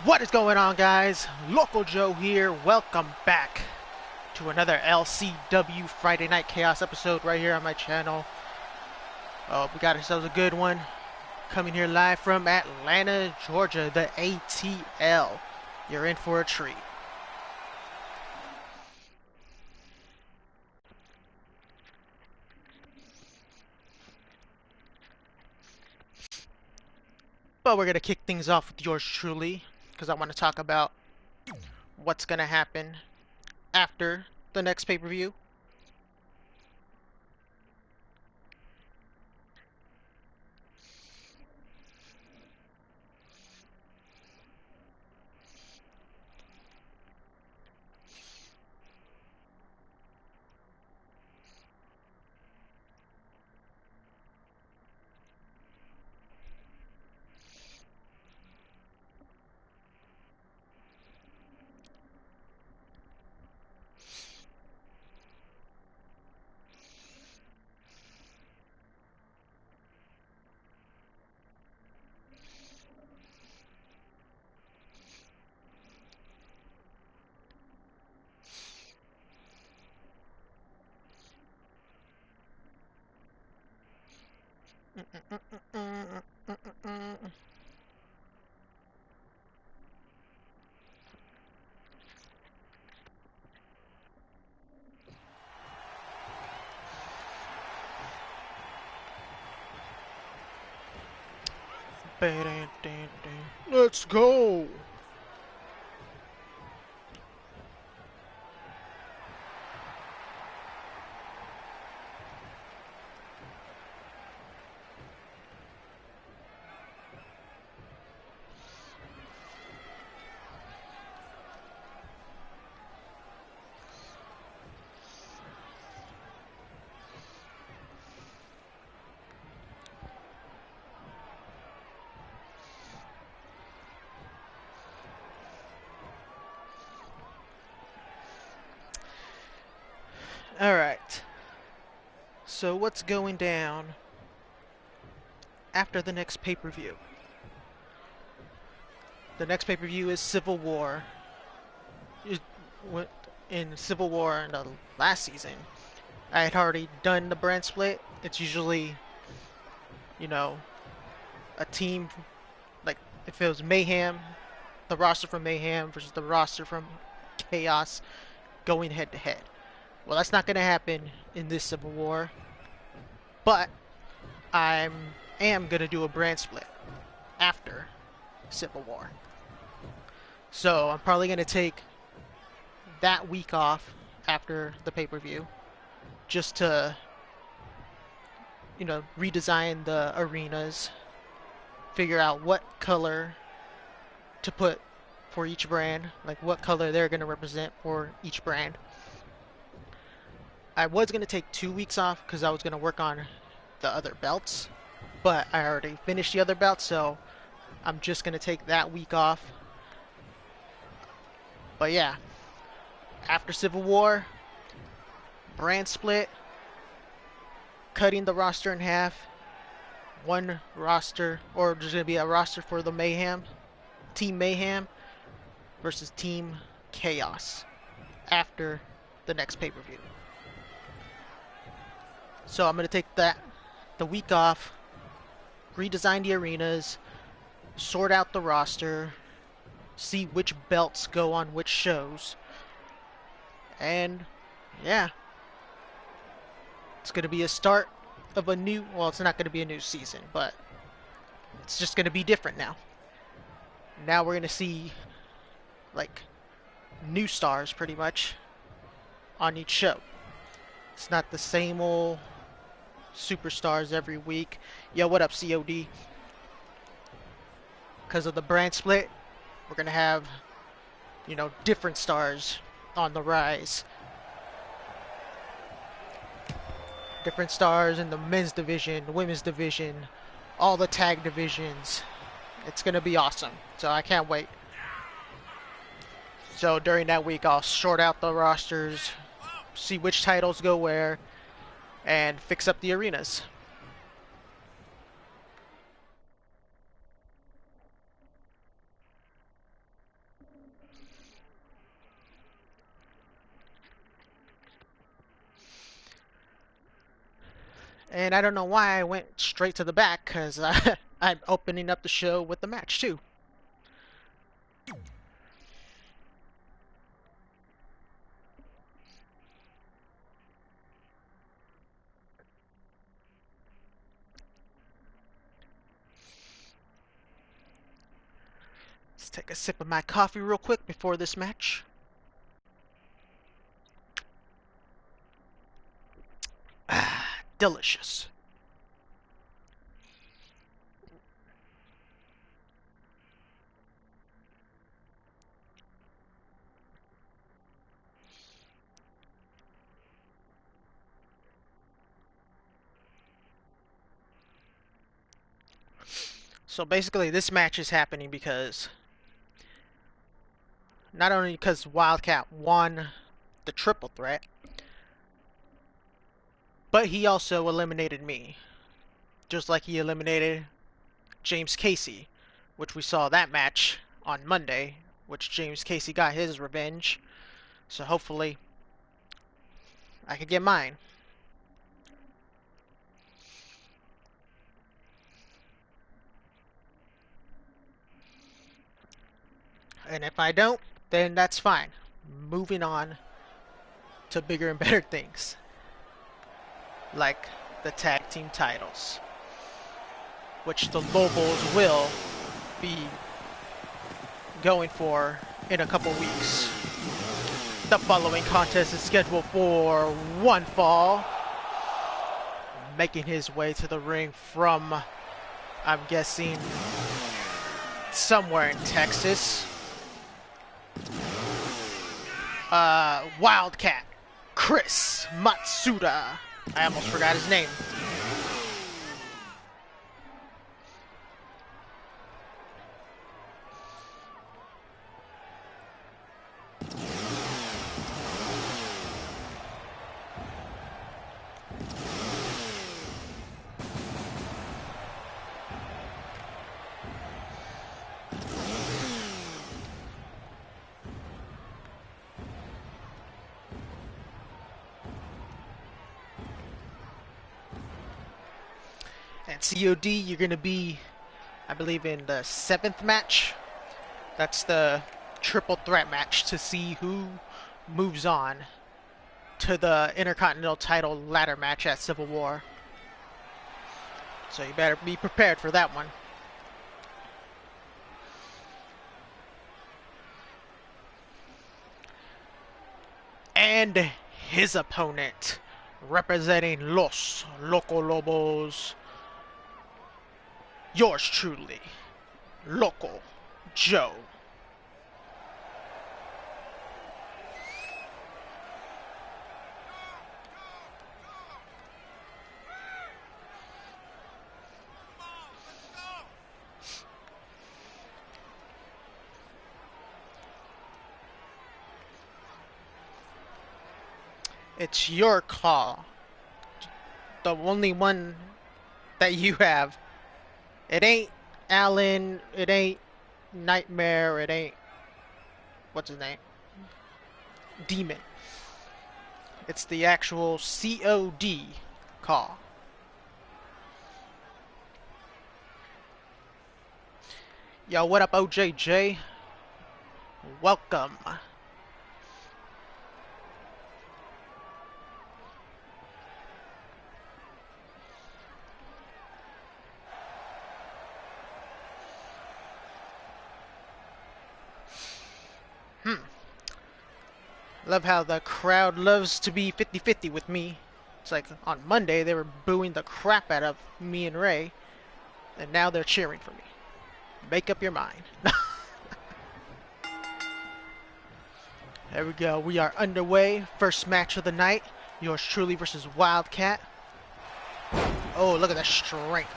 What is going on, guys? Local Joe here. Welcome back to another LCW Friday Night Chaos episode right here on my channel. We got ourselves a good one. Coming here live from Atlanta, Georgia, the ATL. You're in for a treat. But we're going to kick things off with yours truly, because I want to talk about what's going to happen after the next pay-per-view. Let's go! Alright, so what's going down after the next pay-per-view? The next pay-per-view is Civil War. In Civil War in the last season, I had already done the brand split. It's usually, a team, like if it was Mayhem, the roster from Mayhem versus the roster from Chaos going head to head. Well, that's not going to happen in this Civil War, but I am going to do a brand split after Civil War. So I'm probably going to take that week off after the pay-per-view just to, redesign the arenas, figure out what color to put for each brand, like what color they're going to represent for each brand. I was going to take 2 weeks off because I was going to work on the other belts, but I already finished the other belts, so I'm just going to take that week off. But yeah, after Civil War, brand split, cutting the roster in half, one roster, or there's going to be a roster for the Mayhem, Team Mayhem versus Team Chaos after the next pay-per-view. So I'm going to take the week off, redesign the arenas, sort out the roster, see which belts go on which shows, and yeah, it's going to be a start of a new, well, it's not going to be a new season, but it's just going to be different now. Now we're going to see, like, new stars pretty much on each show. It's not the same old superstars every week. Yo, what up, COD? Because of the brand split, we're going to have, different stars on the rise. Different stars in the men's division, the women's division, all the tag divisions. It's going to be awesome. So I can't wait. So during that week, I'll sort out the rosters, see which titles go where, and fix up the arenas. And I don't know why I went straight to the back, because I'm opening up the show with the match too. Let's take a sip of my coffee real quick before this match. Ah, delicious. So basically, this match is happening because not only because Wildcat won the triple threat, but he also eliminated me, just like he eliminated James Casey, which we saw that match on Monday, which James Casey got his revenge. So hopefully, I could get mine. And if I don't, then that's fine. Moving on to bigger and better things, like the tag team titles, which the Lobos will be going for in a couple weeks. The following contest is scheduled for one fall. Making his way to the ring from, I'm guessing, somewhere in Texas. Wildcat, Chris Matsuda. I almost forgot his name. And COD, you're going to be, I believe, in the 7th match. That's the triple threat match to see who moves on to the Intercontinental title ladder match at Civil War. So you better be prepared for that one. And his opponent, representing Los Loco Lobos, yours truly, Loco Joe. It's your call. The only one that you have. It ain't Alan, it ain't Nightmare, it ain't, what's his name? Demon. It's the actual COD call. Yo, what up, OJJ? Welcome. Love how the crowd loves to be 50-50 with me. It's like on Monday they were booing the crap out of me and Ray, and now they're cheering for me. Make up your mind. There we go. We are underway. First match of the night. Yours truly versus Wildcat. Oh, look at that strength.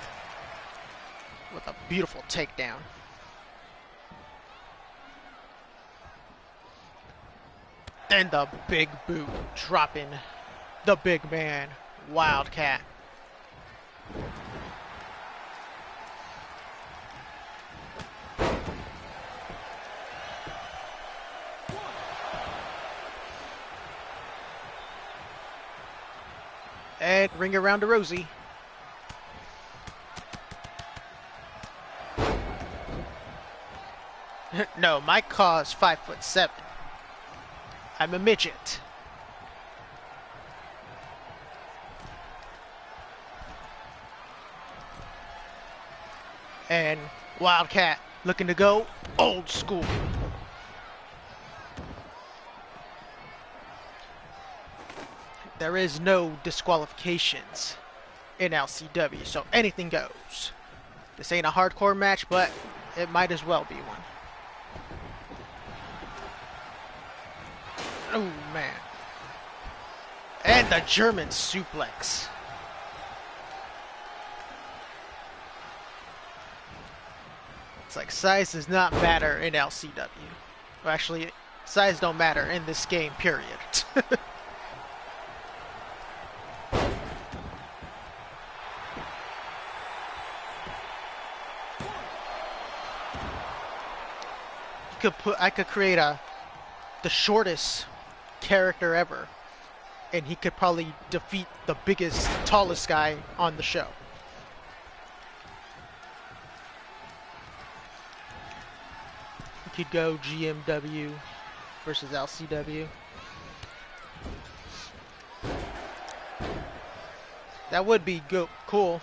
With a beautiful takedown. And the big boot dropping the big man, Wildcat. And ring around to Rosie. No, my caw's 5'7". I'm a midget. And Wildcat looking to go old school. There is no disqualifications in LCW, so anything goes. This ain't a hardcore match, but it might as well be one. Oh, man. And the German suplex. It's like size does not matter in LCW. Well, actually, size don't matter in this game, period. I could create the shortest character ever, and he could probably defeat the biggest, tallest guy on the show. You could go GMW versus LCW. That would be cool.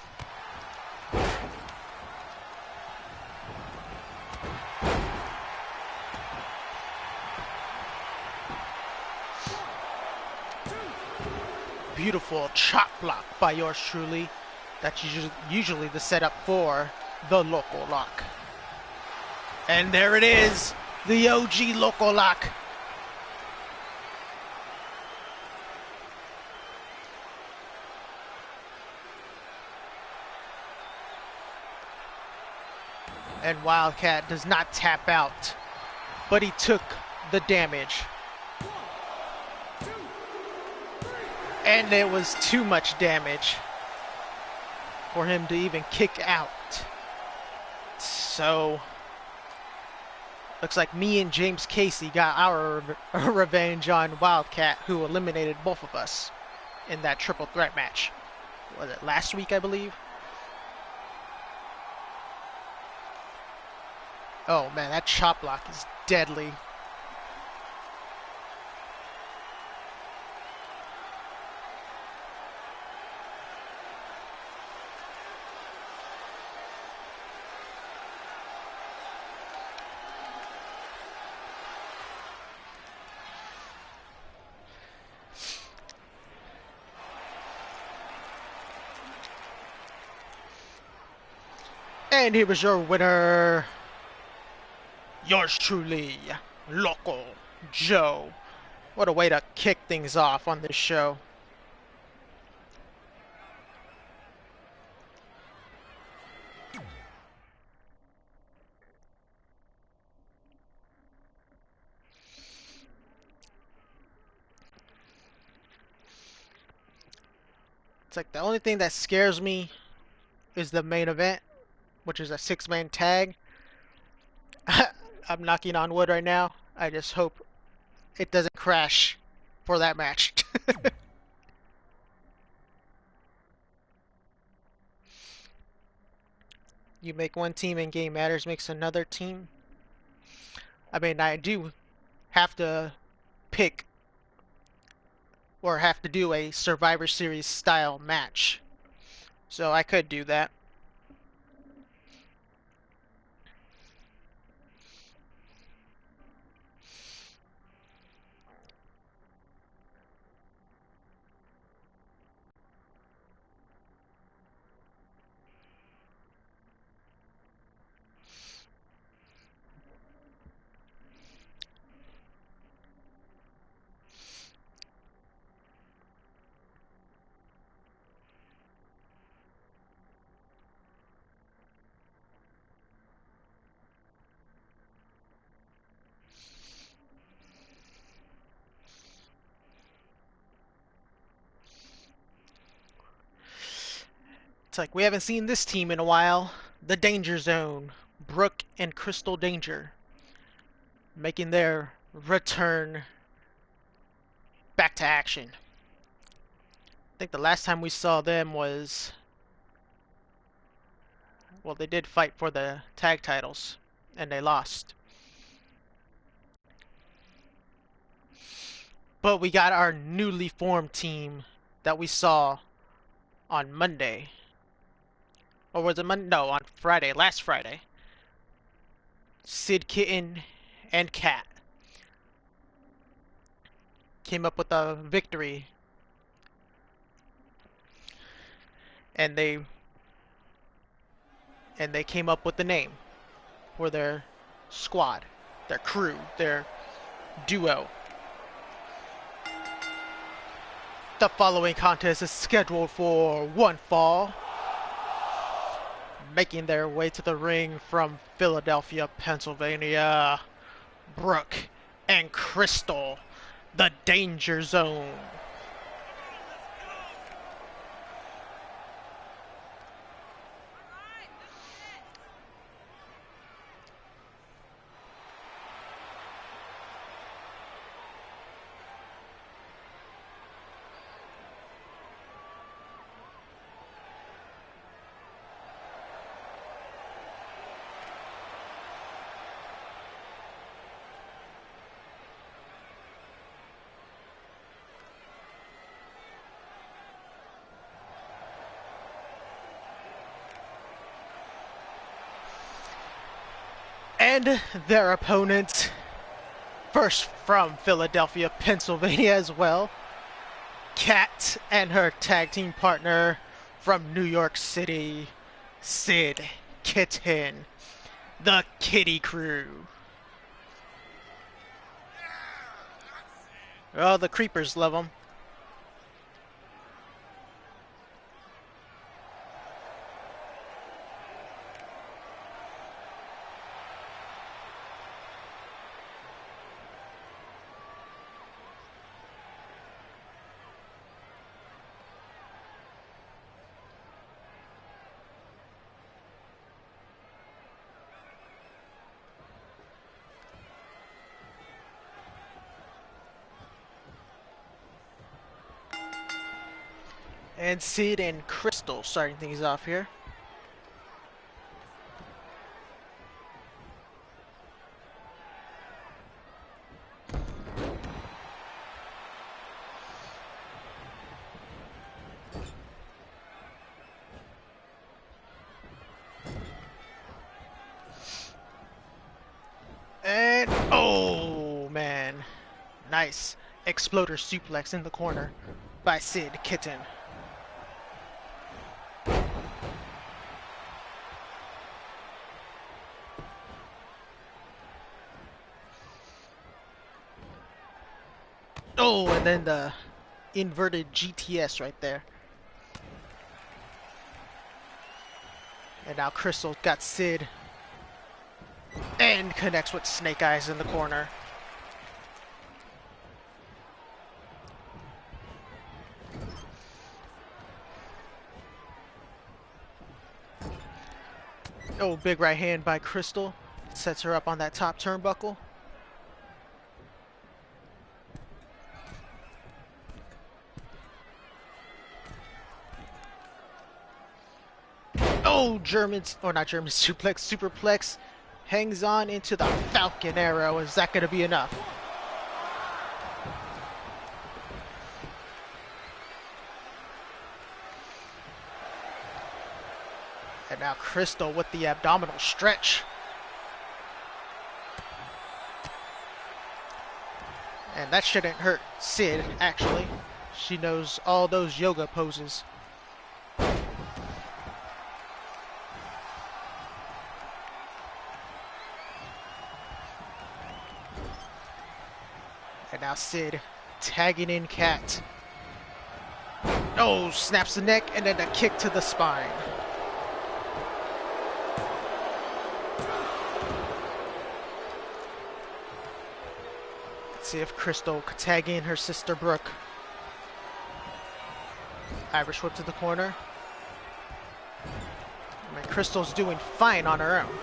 Beautiful chop block by yours truly. That's usually the setup for the Loco Lock. And there it is, the OG Loco Lock. And Wildcat does not tap out, but he took the damage. And it was too much damage for him to even kick out. So, looks like me and James Casey got our revenge on Wildcat, who eliminated both of us in that triple threat match. Was it last week, I believe? Oh man, that chop block is deadly. And here was your winner, yours truly, Loco Joe. What a way to kick things off on this show. It's like the only thing that scares me is the main event, which is a 6-man tag. I'm knocking on wood right now. I just hope it doesn't crash for that match. You make one team and Game Matters makes another team. I mean, I do have to pick or have to do a Survivor Series style match. So I could do that. It's like we haven't seen this team in a while. The Danger Zone, Brooke and Crystal Danger, making their return back to action. I think the last time we saw them was, well, they did fight for the tag titles and they lost. But we got our newly formed team that we saw on Monday. Or was it Monday? No, on Friday, last Friday. Sid, Kitten, and Cat came up with a victory, and they came up with the name for their squad, their crew, their duo. The following contest is scheduled for one fall. Making their way to the ring from Philadelphia, Pennsylvania, Brooke and Crystal, the Danger Zone. And their opponent, first from Philadelphia, Pennsylvania as well, Kat and her tag team partner from New York City, Sid, Kitten, the Kitty Crew. Oh, the creepers love them. And Sid and Crystal starting things off here. And, oh man, nice exploder suplex in the corner by Sid Kitten. Oh, and then the inverted GTS right there. And now Crystal got Sid and connects with Snake Eyes in the corner. Oh, big right hand by Crystal. Sets her up on that top turnbuckle. Oh, not German suplex, superplex. Hangs on into the Falcon Arrow. Is that going to be enough? And now Crystal with the abdominal stretch. And that shouldn't hurt Sid, actually. She knows all those yoga poses. And now Sid tagging in Cat. Oh, snaps the neck and then a kick to the spine. Let's see if Crystal could tag in her sister Brooke. Irish whip to the corner. I mean, Crystal's doing fine on her own.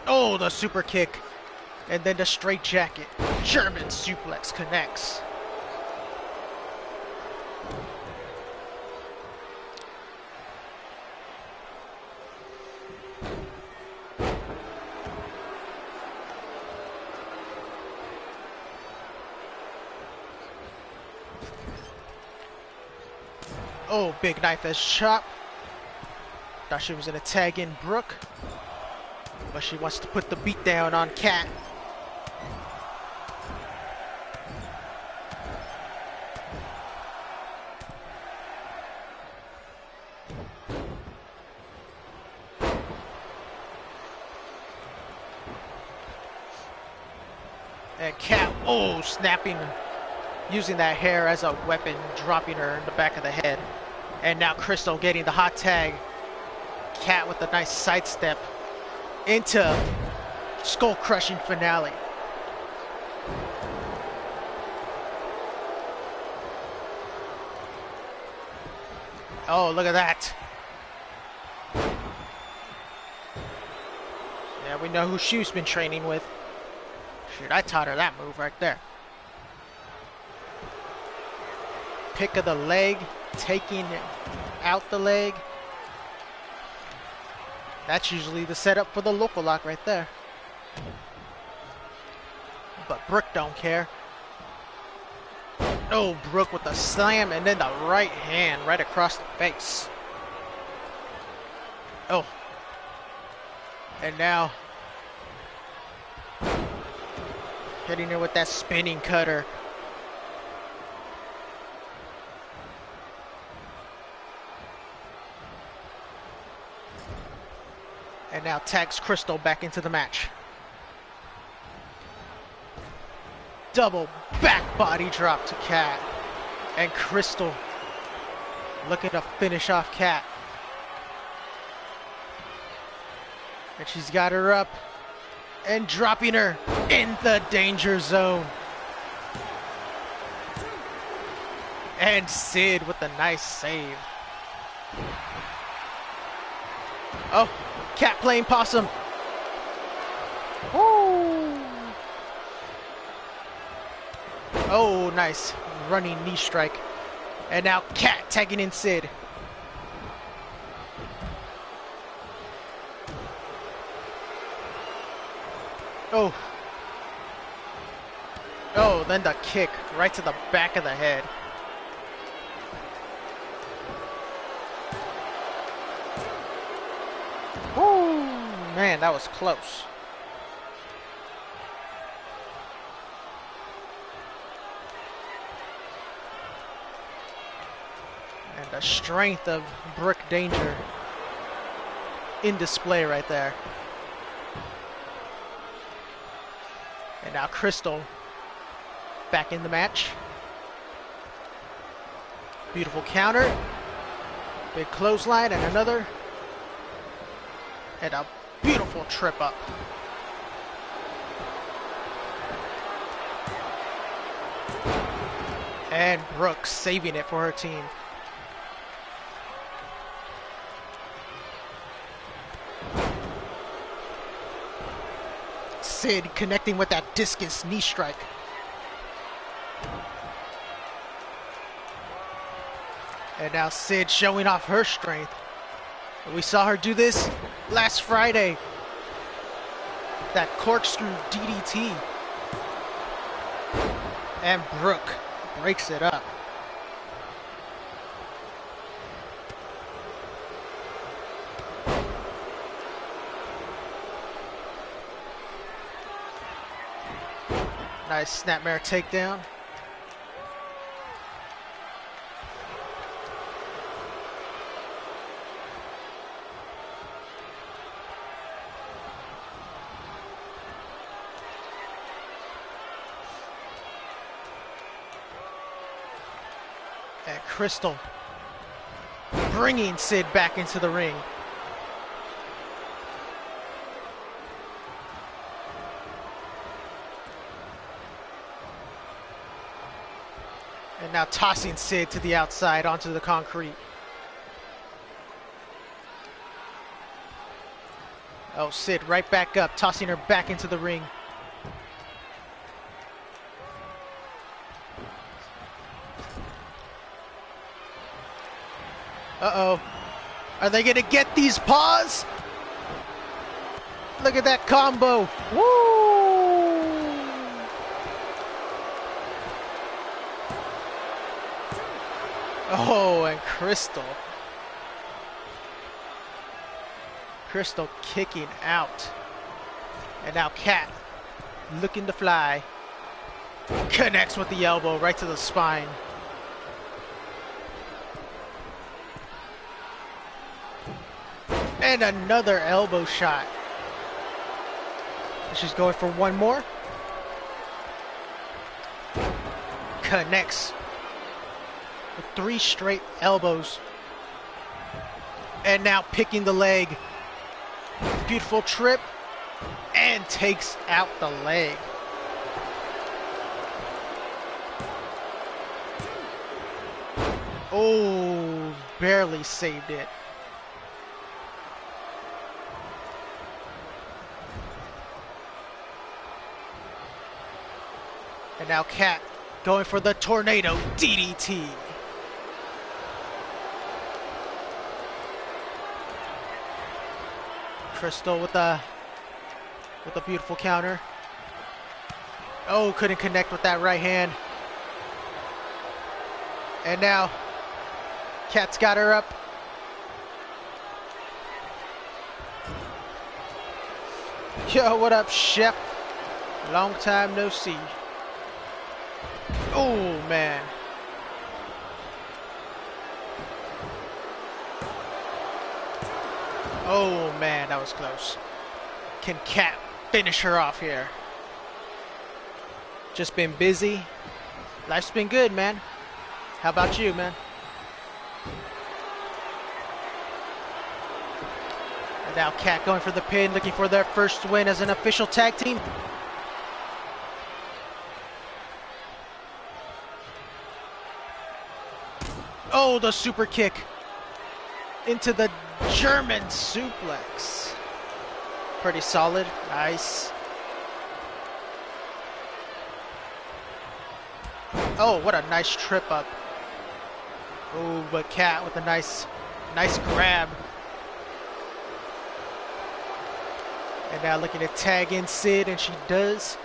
Oh, the super kick. And then the straight jacket. German suplex connects. Oh, big knife edge chop. Thought she was going to tag in Brooke, but she wants to put the beat down on Kat. And Kat, oh, snapping, using that hair as a weapon, dropping her in the back of the head. And now Crystal getting the hot tag. Kat with a nice sidestep into skull-crushing finale. Oh, look at that. Yeah, we know who she's been training with. Shit, I taught her that move right there. Pick of the leg, taking out the leg. That's usually the setup for the local lock right there. But Brooke don't care. Oh, Brooke with the slam and then the right hand right across the face. Oh. And now hitting her with that spinning cutter. And now tags Crystal back into the match. Double back body drop to Kat. And Crystal looking to finish off Kat. And she's got her up and dropping her in the danger zone. And Sid with a nice save. Oh, Kat playing possum. Woo! Oh, nice running knee strike. And now Kat tagging in Sid. Oh. Oh, then the kick right to the back of the head. Woo! Man, that was close. And the strength of Brooke Danger in display right there. And now Crystal back in the match. Beautiful counter. Big clothesline and another. And a beautiful trip up. And Brooke saving it for her team. Sid connecting with that discus knee strike. And now Sid showing off her strength. We saw her do this last Friday. That corkscrew DDT. And Brooke breaks it up. Nice snapmare takedown. And Crystal bringing Sid back into the ring. And now tossing Sid to the outside onto the concrete. Oh, Sid right back up, tossing her back into the ring. Uh-oh. Are they gonna get these paws? Look at that combo. Woo! Oh, and Crystal. Crystal kicking out. And now Cat looking to fly. Connects with the elbow right to the spine. And another elbow shot. She's going for one more. Connects with 3 straight elbows. And now picking the leg. Beautiful trip. And takes out the leg. Oh, barely saved it. And now Cat going for the tornado DDT. Crystal with a beautiful counter. Oh, couldn't connect with that right hand. And now Cat's got her up. Yo, what up, Chef? Long time no see. Oh, man. Oh, man, that was close. Can Cat finish her off here? Just been busy. Life's been good, man. How about you, man? And now Cat going for the pin, looking for their first win as an official tag team. Oh, the super kick into the German suplex. Pretty solid. Nice. Oh, what a nice trip up. Oh, but Cat with a nice grab. And now looking to tag in Sid, and she does.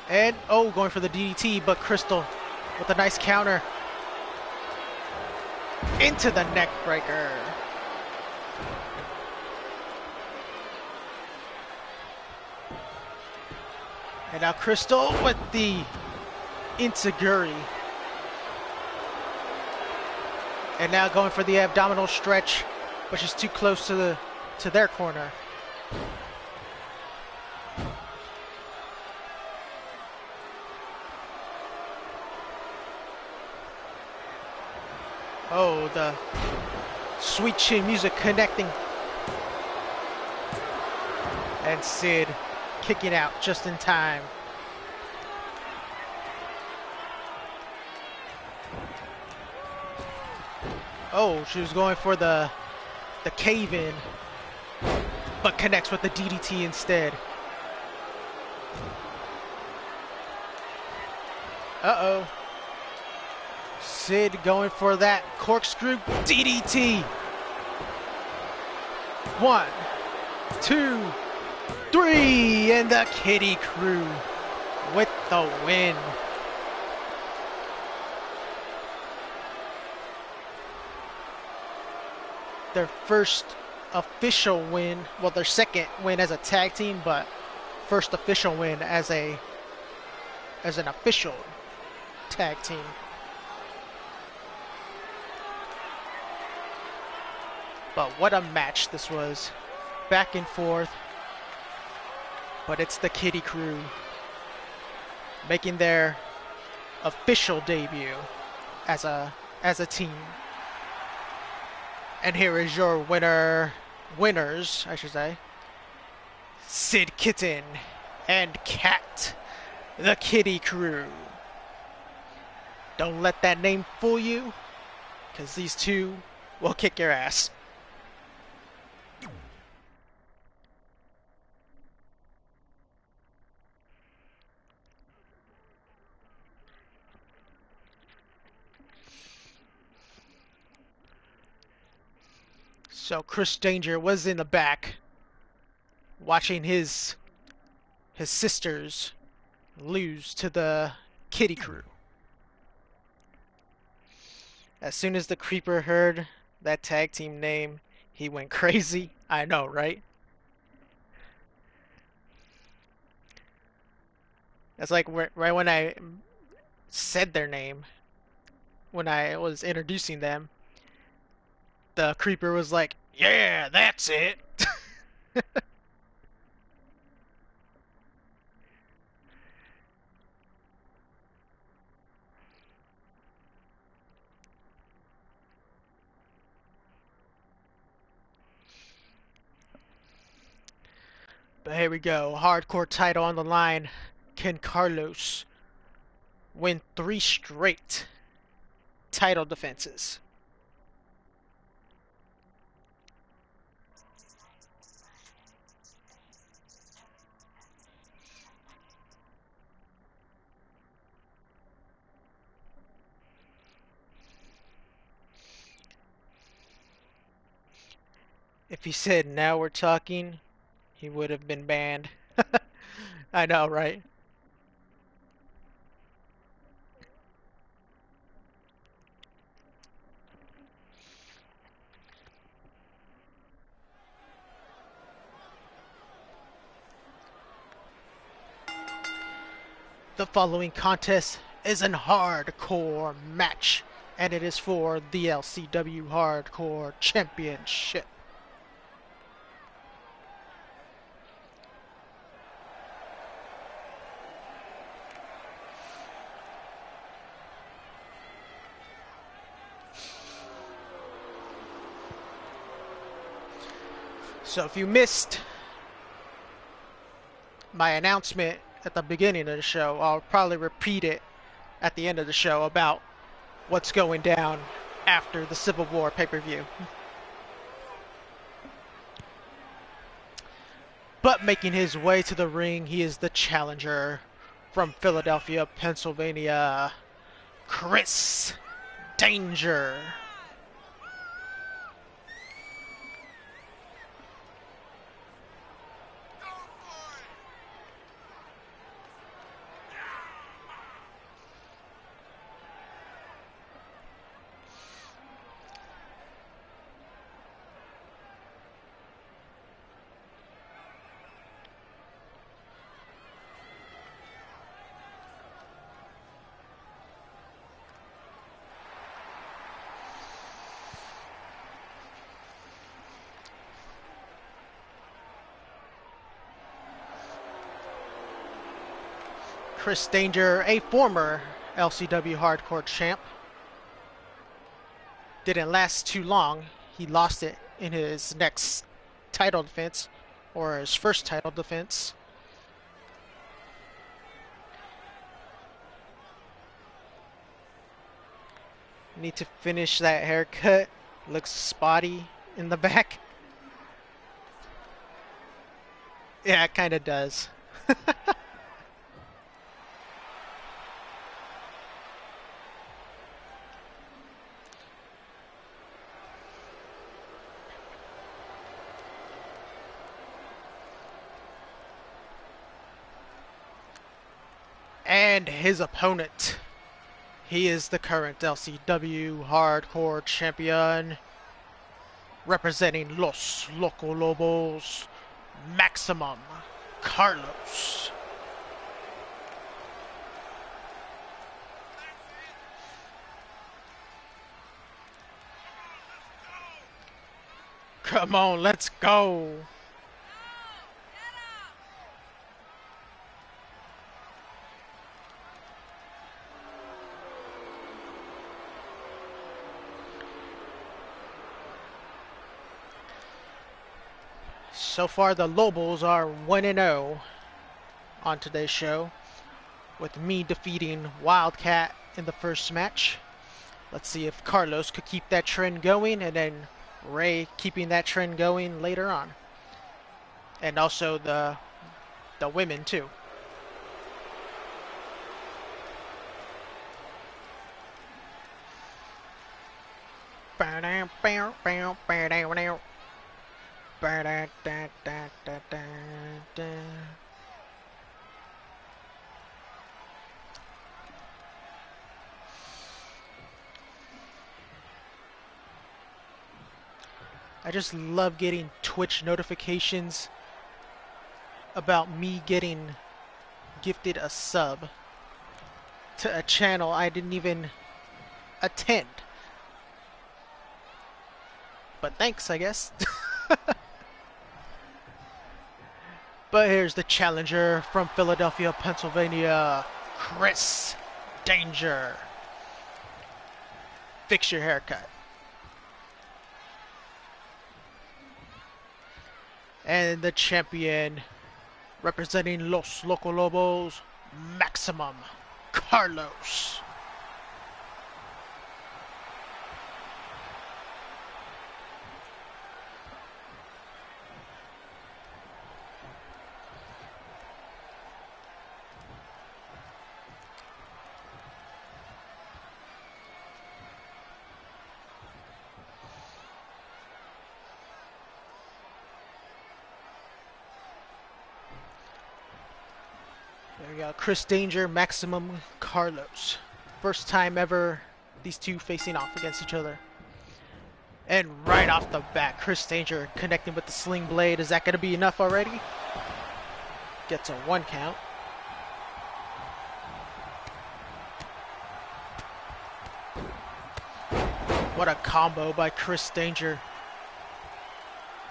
And, oh, going for the DDT, but Crystal with a nice counter. Into the neck breaker. And now Crystal with the Insiguri. And now going for the abdominal stretch, but she's too close to their corner. Oh, the sweet chin music connecting. And Sid kicking out just in time. Oh, she was going for the cave-in, but connects with the DDT instead. Uh-oh. Sid going for that corkscrew DDT. 1, 2, 3, and the Kitty Crew with the win. Their first official win, well, their second win as a tag team, but first official win as an official tag team. But what a match this was. Back and forth. But it's the Kitty Crew making their official debut as a team. And here is your winners, I should say. Sid Kitten and Cat, the Kitty Crew. Don't let that name fool you, because these two will kick your ass. So Chris Danger was in the back watching his sisters lose to the Kitty Crew. As soon as the Creeper heard that tag team name, he went crazy. I know, right? That's like right when I said their name, when I was introducing them, the Creeper was like, "Yeah, that's it." But here we go. Hardcore title on the line. Can Carlos win 3 straight title defenses? If he said now we're talking, he would have been banned. I know, right? The following contest is an hardcore match, and it is for the LCW Hardcore Championship. So if you missed my announcement at the beginning of the show, I'll probably repeat it at the end of the show about what's going down after the Civil War pay-per-view. But making his way to the ring, he is the challenger from Philadelphia, Pennsylvania, Chris Danger. Chris Danger, a former LCW Hardcore champ, didn't last too long. He lost it in his next title defense, or his first title defense. Need to finish that haircut. Looks spotty in the back. Yeah, it kind of does. And his opponent. He is the current LCW Hardcore Champion, representing Los Loco Lobos, Maximum Carlos. Come on, let's go. So far, the Lobos are 1-0 on today's show, with me defeating Wildcat in the first match. Let's see if Carlos could keep that trend going, and then Ray keeping that trend going later on. And also the women too. I just love getting Twitch notifications about me getting gifted a sub to a channel I didn't even attend. But thanks, I guess. But here's the challenger from Philadelphia, Pennsylvania, Chris Danger. Fix your haircut. And the champion, representing Los Loco Lobos, Maximum Carlos. There we go. Chris Danger, Maximum Carlos. First time ever these two facing off against each other. And right off the bat, Chris Danger connecting with the sling blade. Is that going to be enough already? Gets a 1 count. What a combo by Chris Danger.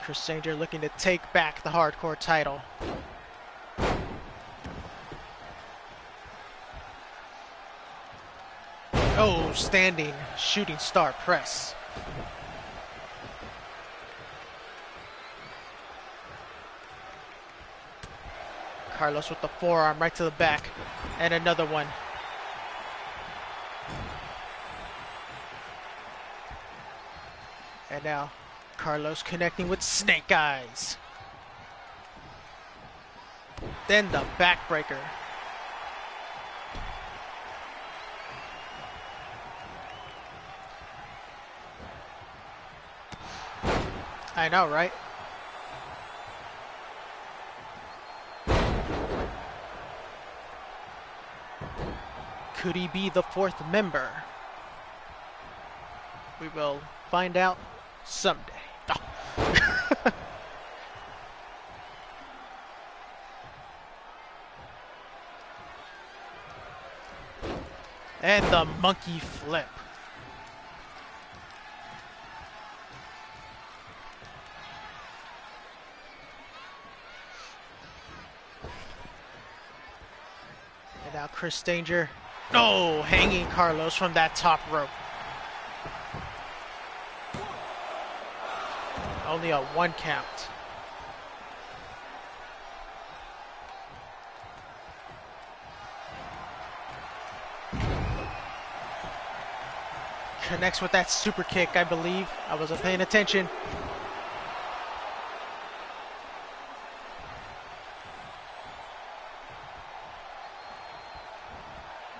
Chris Danger looking to take back the hardcore title. Oh, standing shooting star press. Carlos with the forearm right to the back. And another one. And now Carlos connecting with snake eyes. Then the backbreaker. I know, right? Could he be the 4th member? We will find out someday. Oh. And the monkey flip. And now Chris Danger. Oh, hanging Carlos from that top rope. Only a 1 count. Connects with that super kick, I believe. I wasn't paying attention.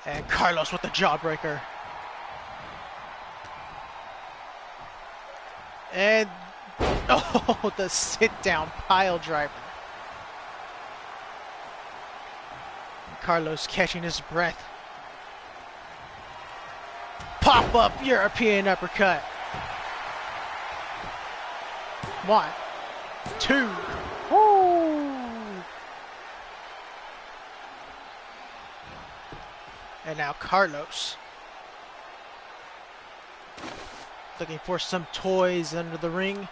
And Carlos with the jawbreaker. And oh, the sit-down pile driver. Carlos catching his breath. Pop-up European uppercut. 1, 2. Woo! And now Carlos. Looking for some toys under the ring.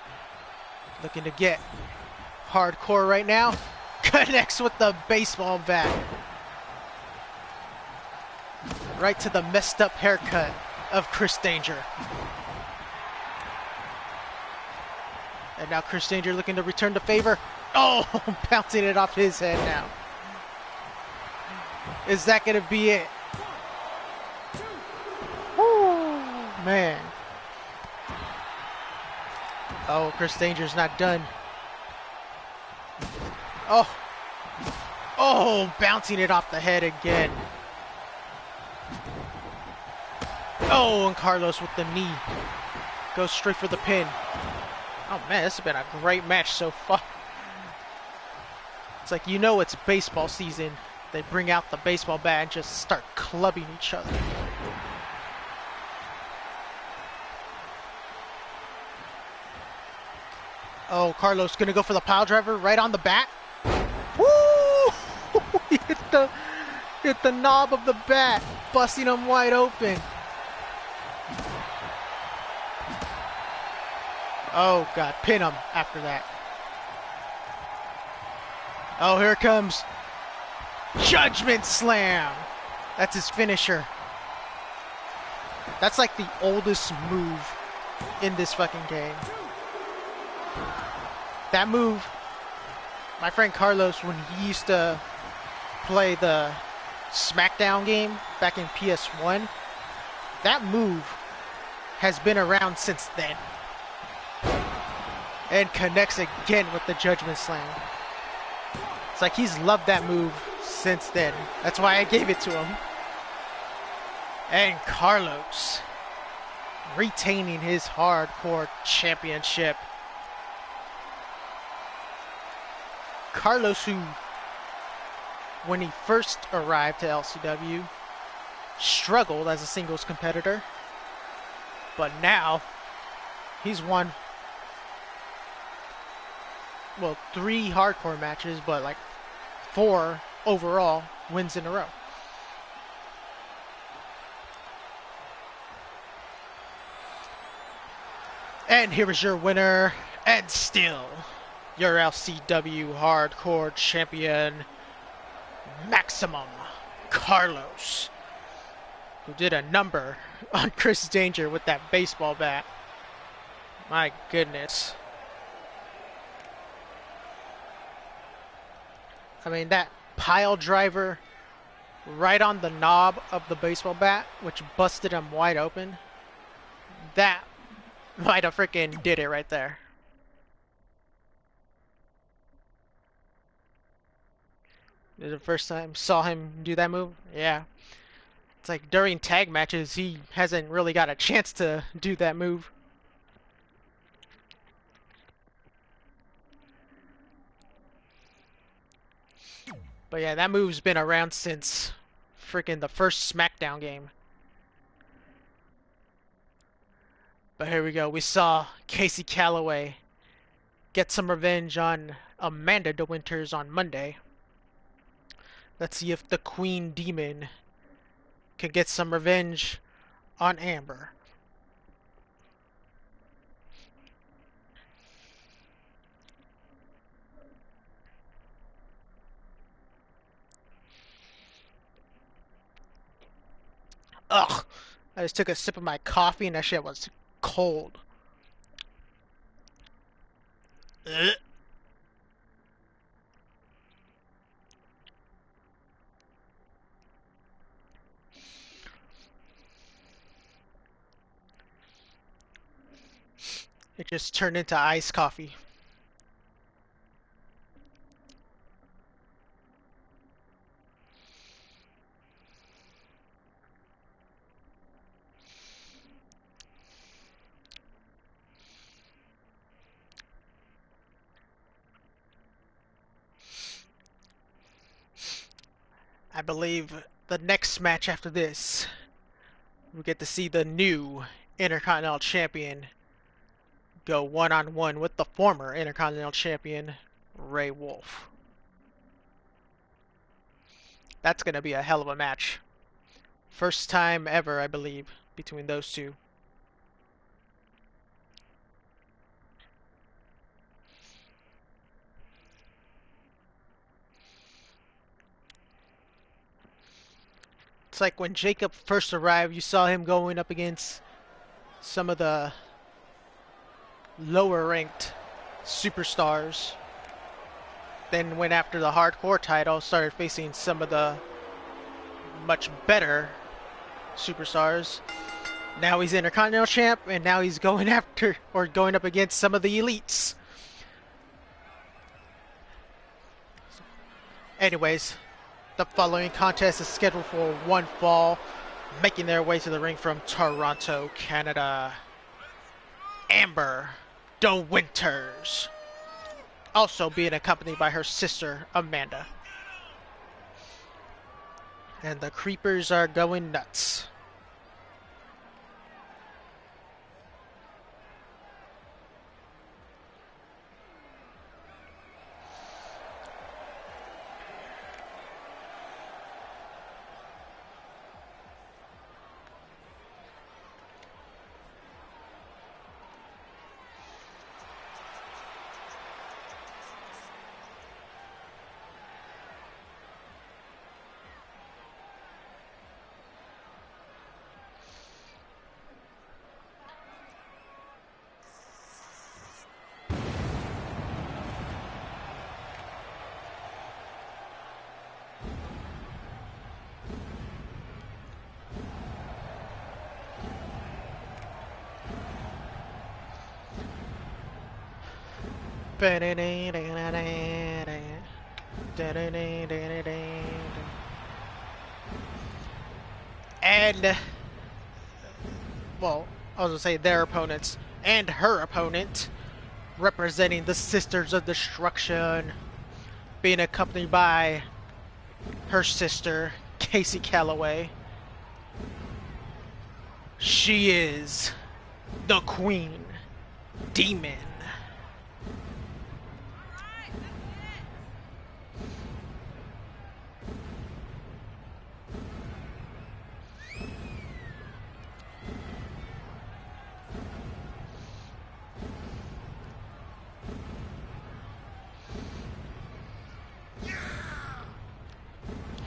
Looking to get hardcore right now. Connects with the baseball bat. Right to the messed up haircut of Chris Danger. And now Chris Danger looking to return the favor. Oh, bouncing it off his head now. Is that going to be it? Woo, man. Oh, Chris Danger's not done. Oh. Oh, bouncing it off the head again. Oh, and Carlos with the knee. Goes straight for the pin. Oh man, this has been a great match so far. It's like, you know, it's baseball season. They bring out the baseball bat and just start clubbing each other. Oh, Carlos gonna go for the pile driver right on the bat. Woo! He hit the knob of the bat, busting him wide open. Oh God, pin him after that. Oh, here it comes. Judgment Slam. That's his finisher. That's like the oldest move in this fucking game. That move, my friend Carlos, when he used to play the SmackDown game back in PS1, that move has been around since then. And connects again with the Judgment Slam. It's like he's loved that move since then. That's why I gave it to him. And Carlos retaining his hardcore championship. Carlos, who, when he first arrived to LCW, struggled as a singles competitor. But now, he's won, well, 3 hardcore matches, but like 4 overall wins in a row. And here is your winner, and still your LCW Hardcore Champion, Maximum Carlos, who did a number on Chris Danger with that baseball bat. My goodness. I mean, that pile driver right on the knob of the baseball bat, which busted him wide open, that might have freaking did it right there. This is the first time saw him do that move? Yeah. It's like during tag matches, he hasn't really got a chance to do that move. But yeah, that move's been around since freaking the first SmackDown game. But here we go. We saw Casey Calloway get some revenge on Amanda De Winters on Monday. Let's see if the Queen Demon can get some revenge on Amber. Ugh! I just took a sip of my coffee and that shit was cold. Ugh. It just turned into iced coffee. I believe the next match after this, we get to see the new Intercontinental Champion go one-on-one with the former Intercontinental Champion, Ray Wolf. That's going to be a hell of a match. First time ever, I believe, between those two. It's like when Jacob first arrived, you saw him going up against some of the lower ranked superstars. Then went after the hardcore title, started facing some of the much better superstars. Now he's Intercontinental Champ, and now he's going after, or going up against some of the elites. Anyways, the following contest is scheduled for one fall, making their way to the ring from Toronto, Canada, Amber De Winters, also being accompanied by her sister, Amanda. And the creepers are going nuts. And, well, I was gonna say their opponents and her opponent, representing the Sisters of Destruction, being accompanied by her sister, Casey Calloway. She is the Queen Demon.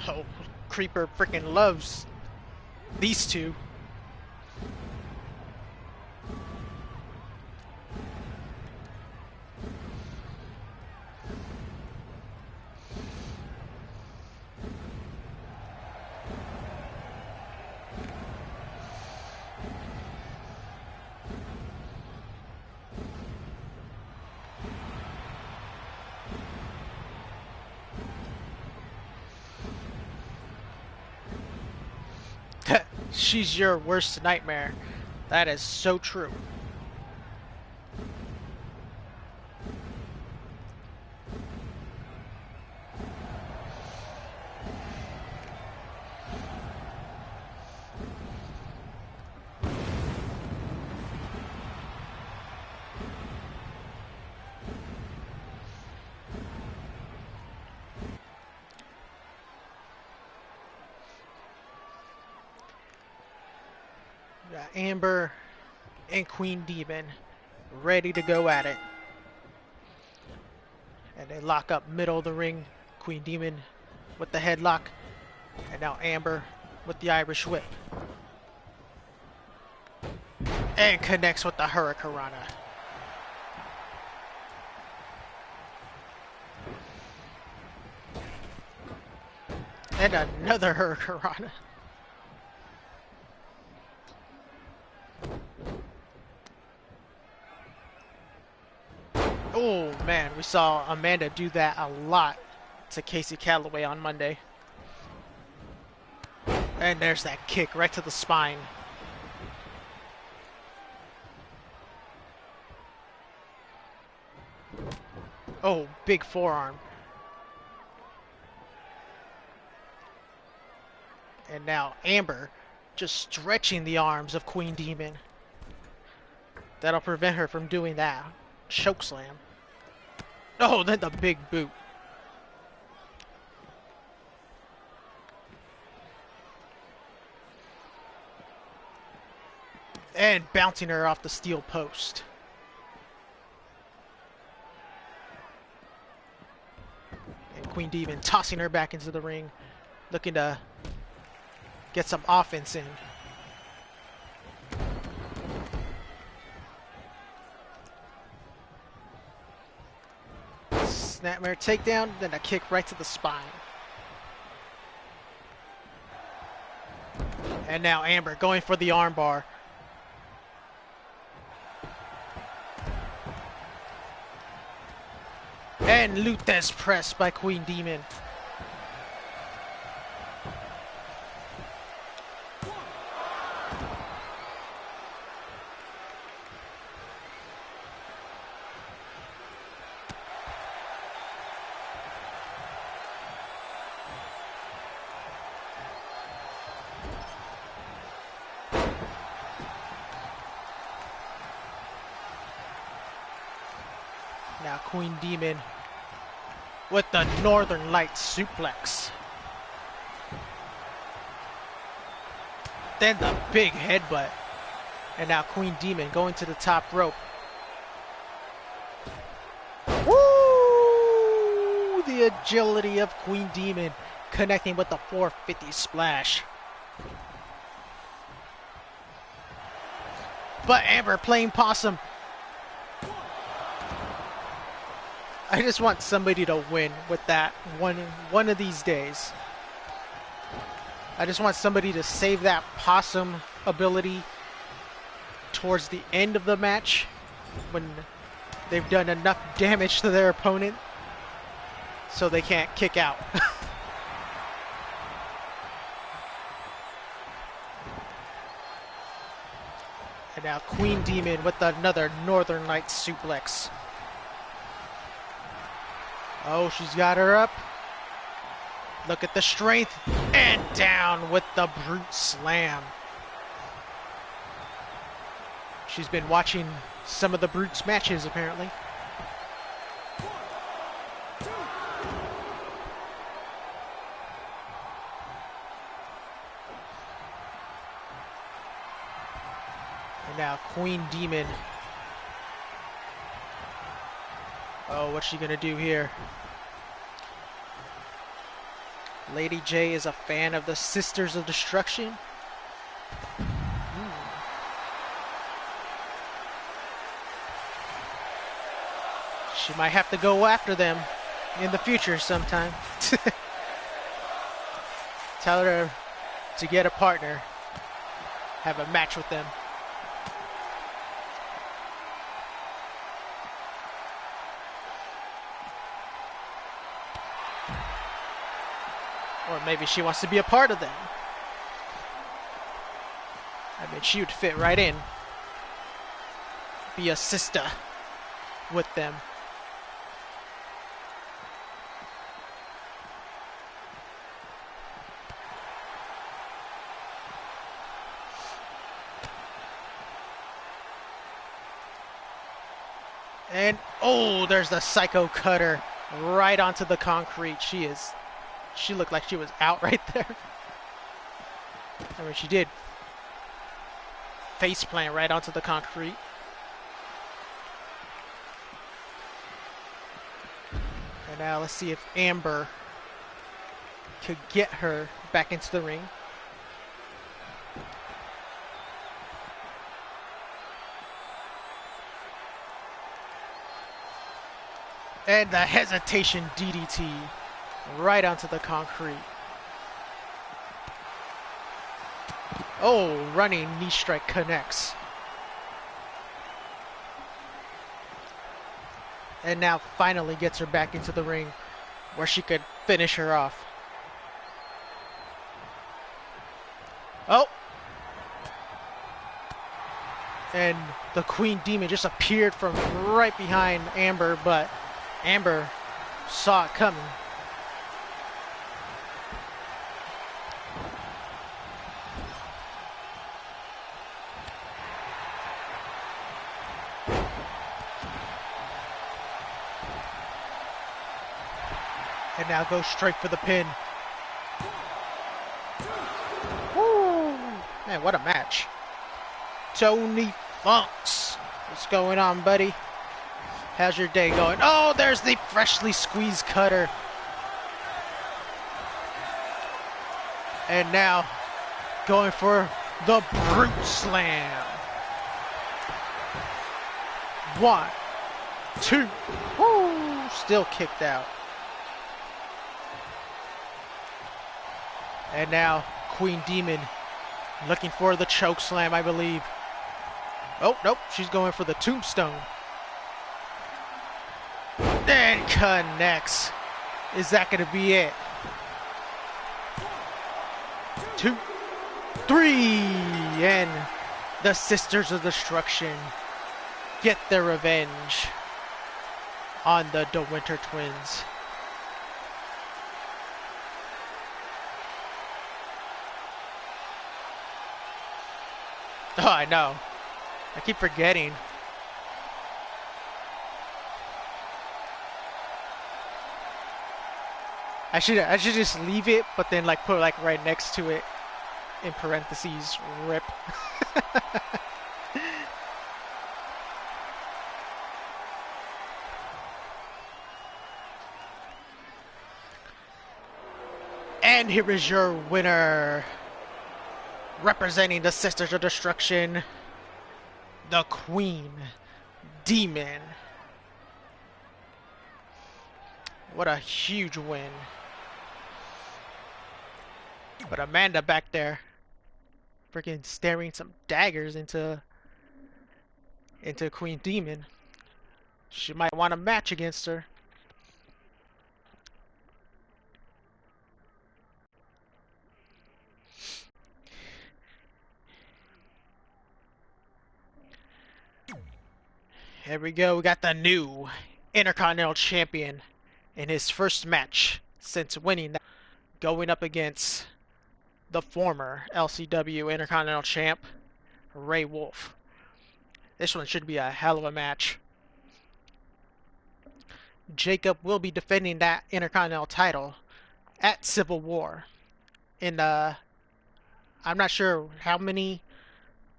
Oh, Creeper freaking loves these two. She's your worst nightmare. That is so true. Amber and Queen Demon ready to go at it. And they lock up middle of the ring. Queen Demon with the headlock. And now Amber with the Irish Whip. And connects with the Hurricanrana. And another Hurricanrana. Oh man, we saw Amanda do that a lot to Casey Calloway on Monday. And there's that kick right to the spine. Oh, big forearm. And now Amber just stretching the arms of Queen Demon. That'll prevent her from doing that chokeslam. Oh, then the big boot. And bouncing her off the steel post. And Queen Demon tossing her back into the ring, looking to get some offense in. Snapmare takedown, then a kick right to the spine. And now Amber going for the armbar. And Luthez press by Queen Demon. Now Queen Demon with the Northern Lights suplex. Then the big headbutt. And now Queen Demon going to the top rope. Woo! The agility of Queen Demon connecting with the 450 splash. But Amber playing possum. I just want somebody to win with that one of these days. I just want somebody to save that possum ability towards the end of the match when They've done enough damage to their opponent so they can't kick out. And now Queen Demon with another Northern Lights suplex. Oh, she's got her up. Look at the strength. And down with the brute slam. She's been watching some of the Brute's matches, apparently. And now Queen Demon. Oh, what's she gonna do here? Lady J is a fan of the Sisters of Destruction. She might have to go after them in the future sometime. Tell her to get a partner. Have a match with them. Or maybe she wants to be a part of them. I mean, she would fit right in. Be a sister with them. And, oh, there's the Psycho Cutter right onto the concrete. She looked like she was out right there. I mean, she did face plant right onto the concrete. And now let's see if Amber could get her back into the ring. And the hesitation DDT right onto the concrete. Oh, running knee strike connects. And now finally gets her back into the ring where she could finish her off. Oh! And the Queen Demon just appeared from right behind Amber, but Amber saw it coming. And now goes straight for the pin. Woo! Man, what a match. Tony Funks. What's going on, buddy? How's your day going? Oh, there's the freshly squeezed cutter. And now going for the brute slam. 1, 2. Woo! Still kicked out. And now Queen Demon looking for the choke slam, I believe. Oh, nope, she's going for the tombstone. And connects. Is that going to be it? 2, 3, and the Sisters of Destruction get their revenge on the DeWinter Twins. Oh, I know. I keep forgetting. I should just leave it, but then like put like right next to it in parentheses, rip. And here is your winner, representing the Sisters of Destruction, the Queen Demon. What a huge win. But Amanda back there freaking staring some daggers into Queen Demon. She might want a match against her. Here we go. We got the new Intercontinental Champion in his first match since winning that, going up against the former LCW Intercontinental Champ, Ray Wolf. This one should be a hell of a match. Jacob will be defending that Intercontinental title at Civil War. In the, I'm not sure how many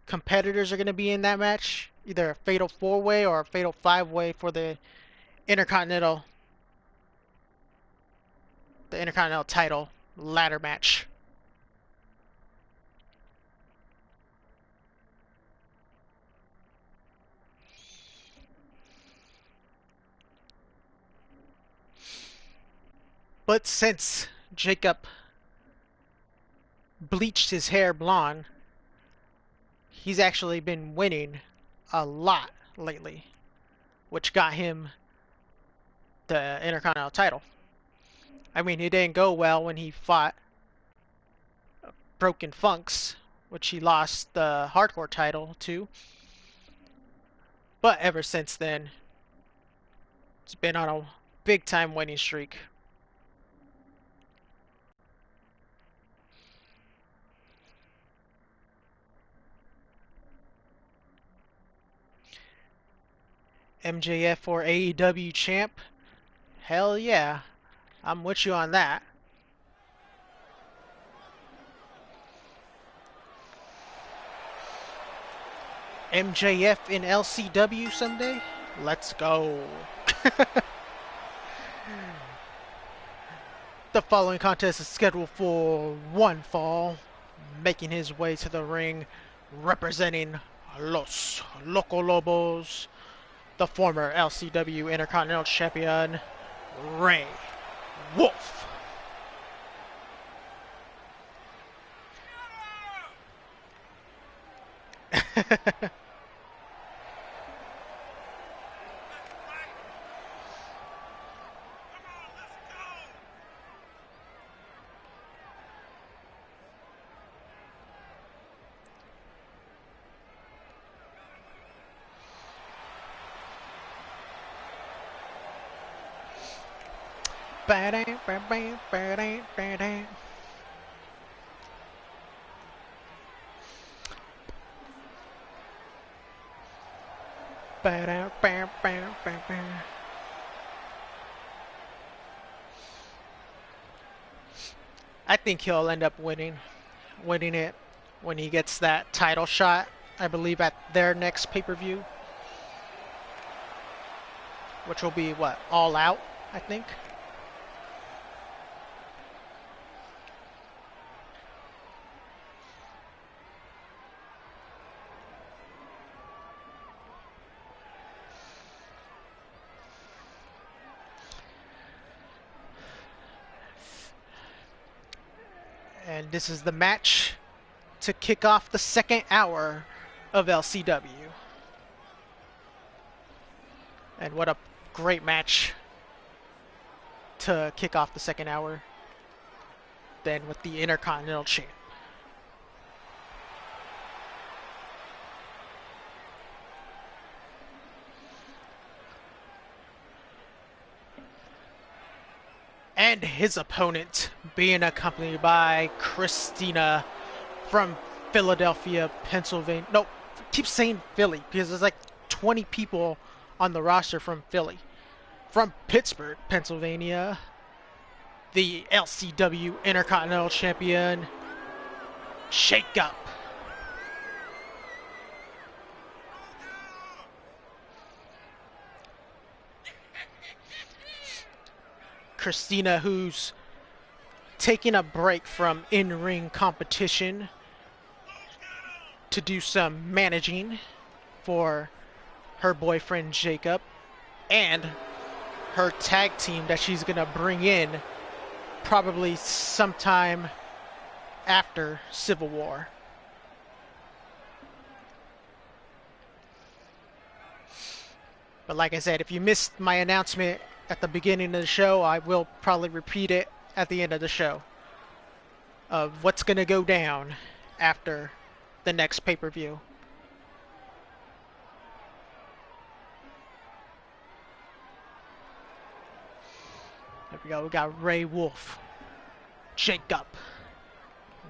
competitors are going to be in that match. Either a fatal 4-way or a fatal 5-way for the Intercontinental title ladder match. But since Jacob bleached his hair blonde, he's actually been winning a lot lately, which got him the Intercontinental title. I mean, it didn't go well when he fought Broken Funks, which he lost the hardcore title to. But ever since then, it's been on a big time winning streak. MJF or AEW champ? Hell yeah. I'm with you on that. MJF in LCW someday? Let's go. The following contest is scheduled for one fall. Making his way to the ring, representing Los Loco Lobos, the former LCW Intercontinental Champion, Ray Wolf. I think he'll end up winning it when he gets that title shot, I believe, at their next pay-per-view, which will be, what, All Out, I think? And this is the match to kick off the second hour of LCW. And what a great match to kick off the second hour. Then with the Intercontinental Champ. And his opponent being accompanied by Christina from Philadelphia, Pennsylvania. No, keep saying Philly because there's like 20 people on the roster from Philly. From Pittsburgh, Pennsylvania, the LCW Intercontinental Champion, Shake Up. Christina, who's taking a break from in-ring competition to do some managing for her boyfriend Jacob and her tag team that she's gonna bring in probably sometime after Civil War. But like I said, if you missed my announcement at the beginning of the show, I will probably repeat it at the end of the show of what's going to go down after the next pay-per-view. There we go. We got Ray Wolf, Jacob,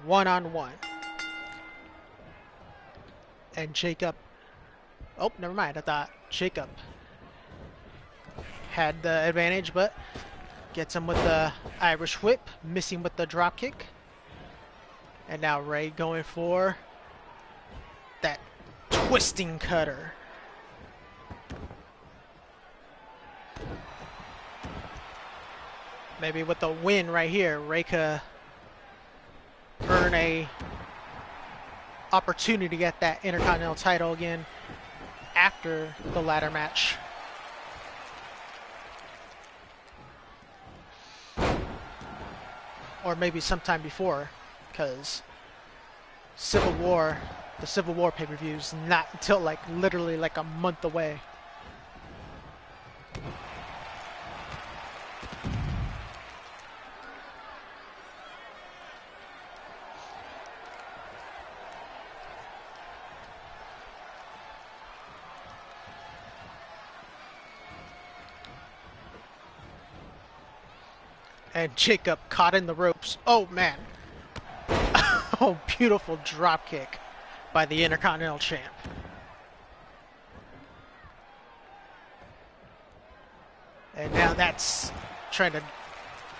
one-on-one. And Jacob... Oh, never mind. I thought Jacob had the advantage, but gets him with the Irish whip, missing with the drop kick. And now Ray going for that twisting cutter. Maybe with the win right here, Ray could earn a opportunity to get that Intercontinental title again after the ladder match. Or maybe sometime before, because the Civil War pay-per-view is not until like literally like a month away. And Jacob caught in the ropes. Oh, man. Oh, beautiful drop kick by the Intercontinental Champ. And now that's trying to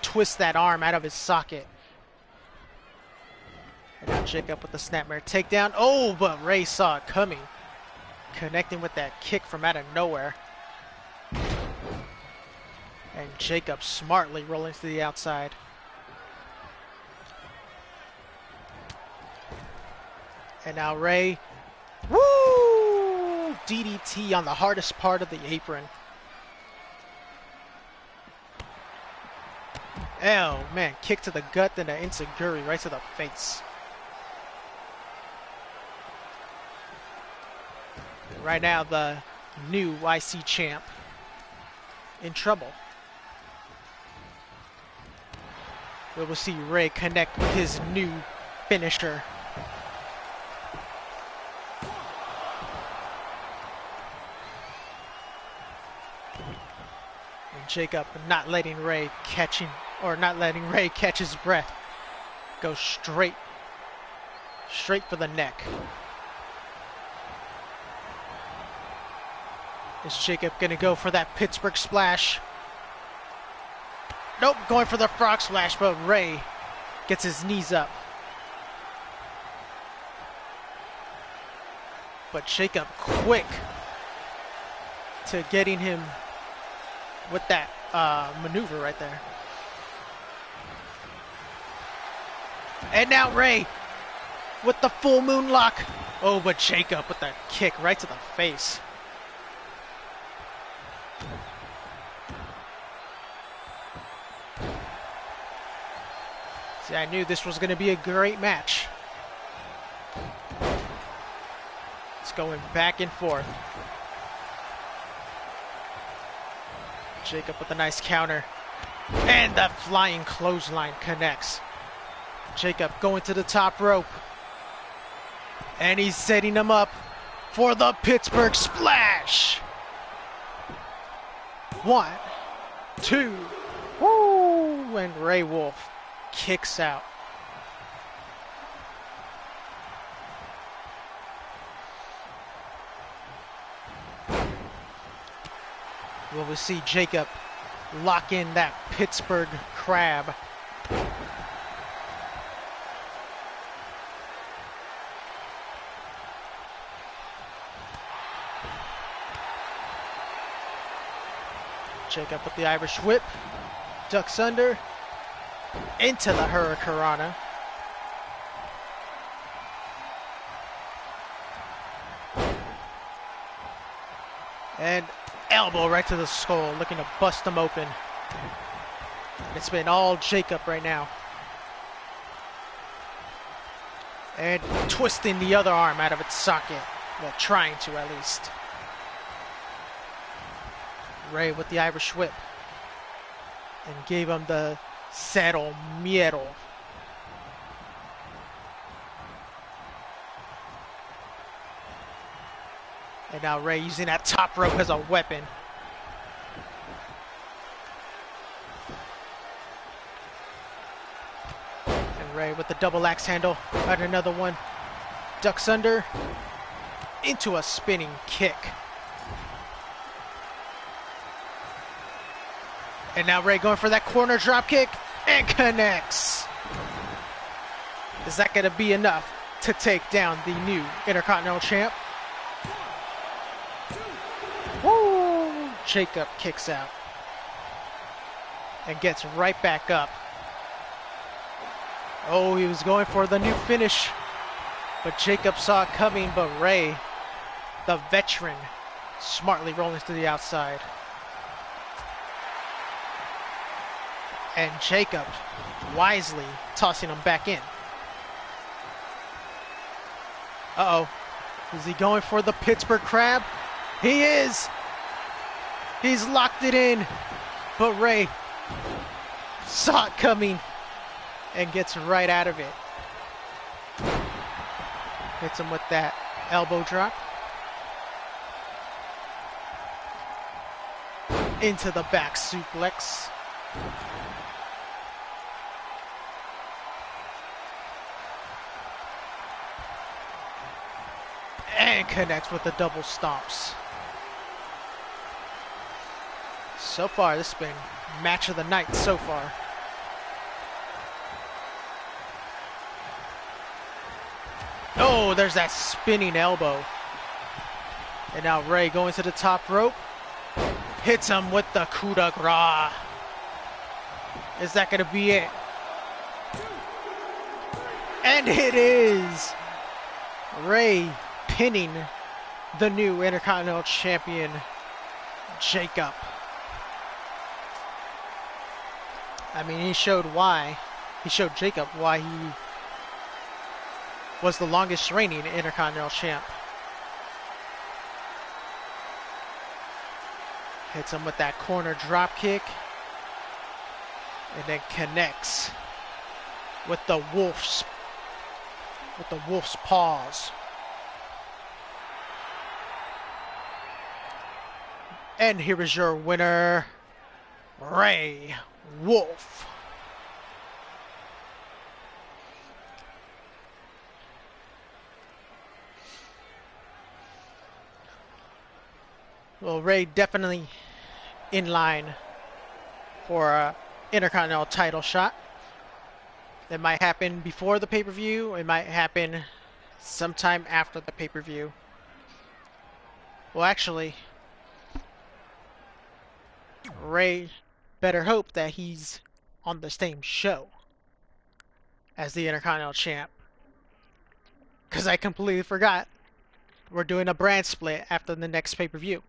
twist that arm out of his socket. And now Jacob with the snapmare takedown. Oh, but Ray saw it coming. Connecting with that kick from out of nowhere. And Jacob smartly rolling to the outside. And now Ray. Woo! DDT on the hardest part of the apron. Oh, man. Kick to the gut, then an enziguri right to the face. Right now, the new IC champ in trouble. We will see Ray connect with his new finisher. And Jacob not letting Ray catch his breath. Go straight for the neck. Is Jacob gonna go for that Pittsburgh splash? Nope, going for the frog splash, but Ray gets his knees up. But Jacob quick to getting him with that maneuver right there. And now Ray with the full moon lock. Oh, but Jacob with that kick right to the face. See, I knew this was going to be a great match. It's going back and forth. Jacob with a nice counter. And the flying clothesline connects. Jacob going to the top rope. And he's setting him up for the Pittsburgh splash. 1, 2. Woo! And Ray Wolf kicks out. Will we see Jacob lock in that Pittsburgh crab? Jacob with the Irish whip, ducks under, into the Hurricanrana. And elbow right to the skull, looking to bust him open. It's been all Jacob right now. And twisting the other arm out of its socket. Well, trying to at least. Ray with the Irish whip. And gave him the Cero Miedo. And now Ray using that top rope as a weapon. And Ray with the double axe handle. Got another one. Ducks under. Into a spinning kick. And now Ray going for that corner drop kick. And connects. Is that going to be enough to take down the new Intercontinental Champ? Woo! Jacob kicks out. And gets right back up. Oh, he was going for the new finish. But Jacob saw it coming, but Ray, the veteran, smartly rolling to the outside. And Jacob wisely tossing him back in. Uh-oh. Is he going for the Pittsburgh Crab? He is! He's locked it in. But Ray saw it coming and gets right out of it. Hits him with that elbow drop. Into the back suplex. And connects with the double stomps. So far, this has been match of the night so far. Oh, there's that spinning elbow. And now Ray going to the top rope. Hits him with the coup de grace. Is that going to be it? And it is. Ray pinning the new Intercontinental Champion, Jacob. I mean, he showed why. He showed Jacob why he was the longest reigning Intercontinental Champ. Hits him with that corner drop kick. And then connects with the wolf's paws. And here is your winner, Ray Wolf. Well, Ray definitely in line for a Intercontinental title shot. It might happen before the pay-per-view. It might happen sometime after the pay-per-view. Well, actually, Ray better hope that he's on the same show as the Intercontinental Champ. Because I completely forgot. We're doing a brand split after the next pay-per-view.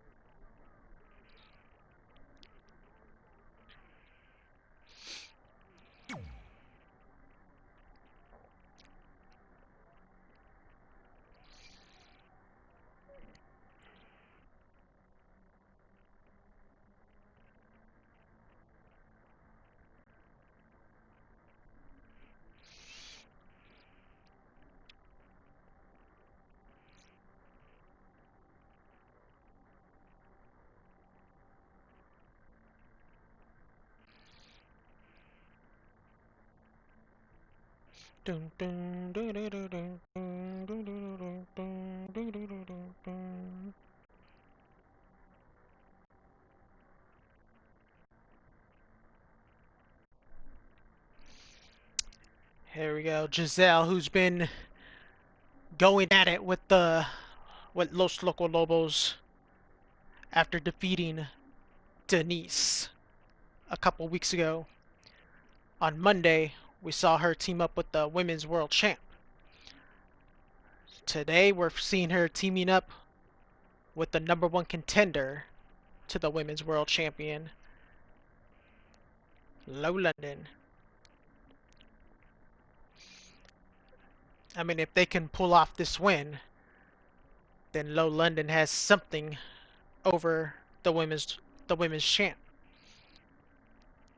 Here we go, Giselle, who's been going at it with Los Loco Lobos after defeating Denise a couple weeks ago. On Monday, we saw her team up with the Women's World Champ. Today, we're seeing her teaming up with the #1 contender to the Women's World Champion, Low London. I mean, if they can pull off this win, then Low London has something over the women's the women's champ.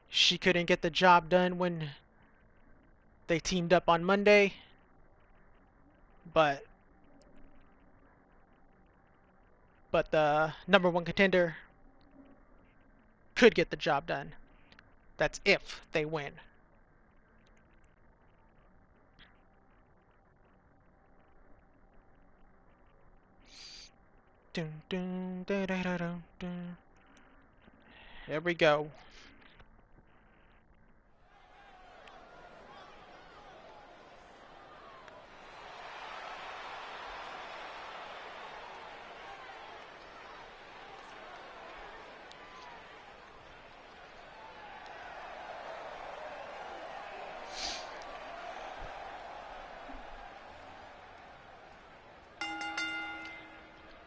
She couldn't get the job done when they teamed up on Monday, but the number one contender could get the job done. That's if they win. Dun, dun, da, da, da, dun, dun. Here we go.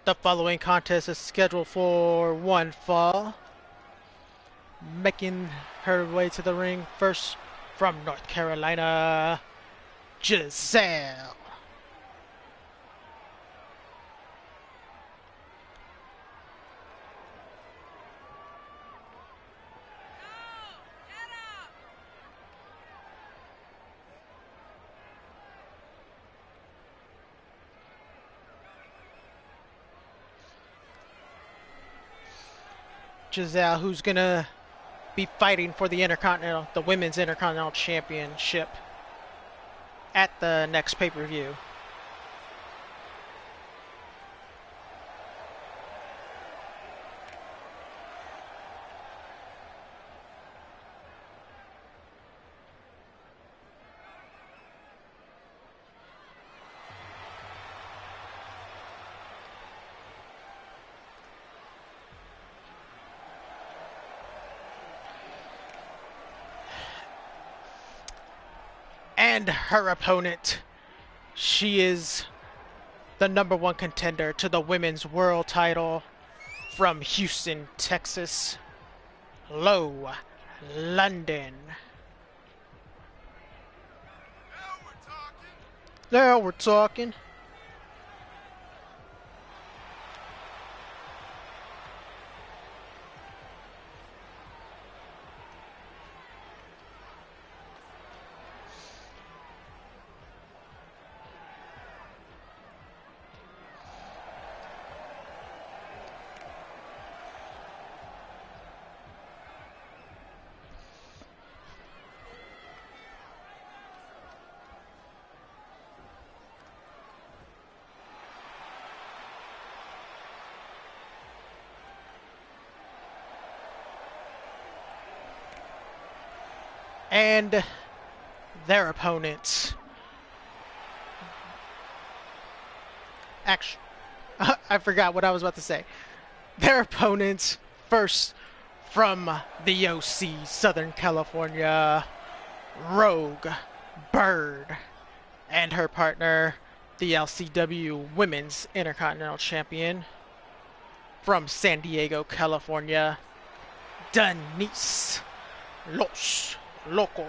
The following contest is scheduled for one fall. Making her way to the ring first from North Carolina, Giselle. Giselle, who's gonna be fighting for the women's Intercontinental Championship at the next pay-per-view. And her opponent, she is the number one contender to the women's world title from Houston, Texas, Low London. Now we're talking. And their opponents. Actually, I forgot what I was about to say. Their opponents, first from the OC, Southern California, Rogue Bird, and her partner, the LCW Women's Intercontinental Champion, from San Diego, California, Denise Los Loco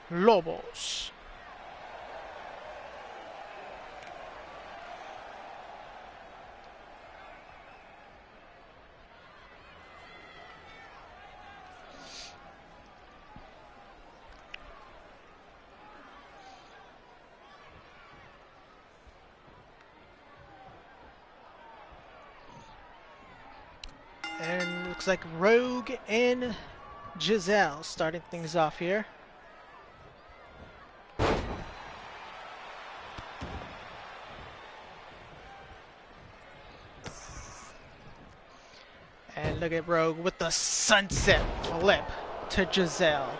Lobos. And looks like Rogue and Giselle starting things off here. And look at Rogue with the sunset flip to Giselle.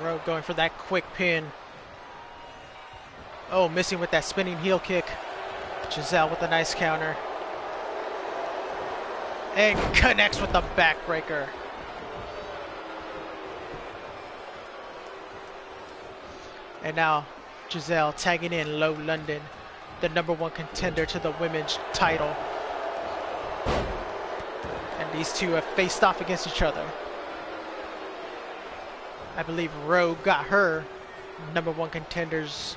Rogue going for that quick pin. Oh, missing with that spinning heel kick. Giselle with a nice counter. And connects with the backbreaker. And now Giselle tagging in Low London, the number one contender to the women's title. And these two have faced off against each other. I believe Rogue got her number one contender's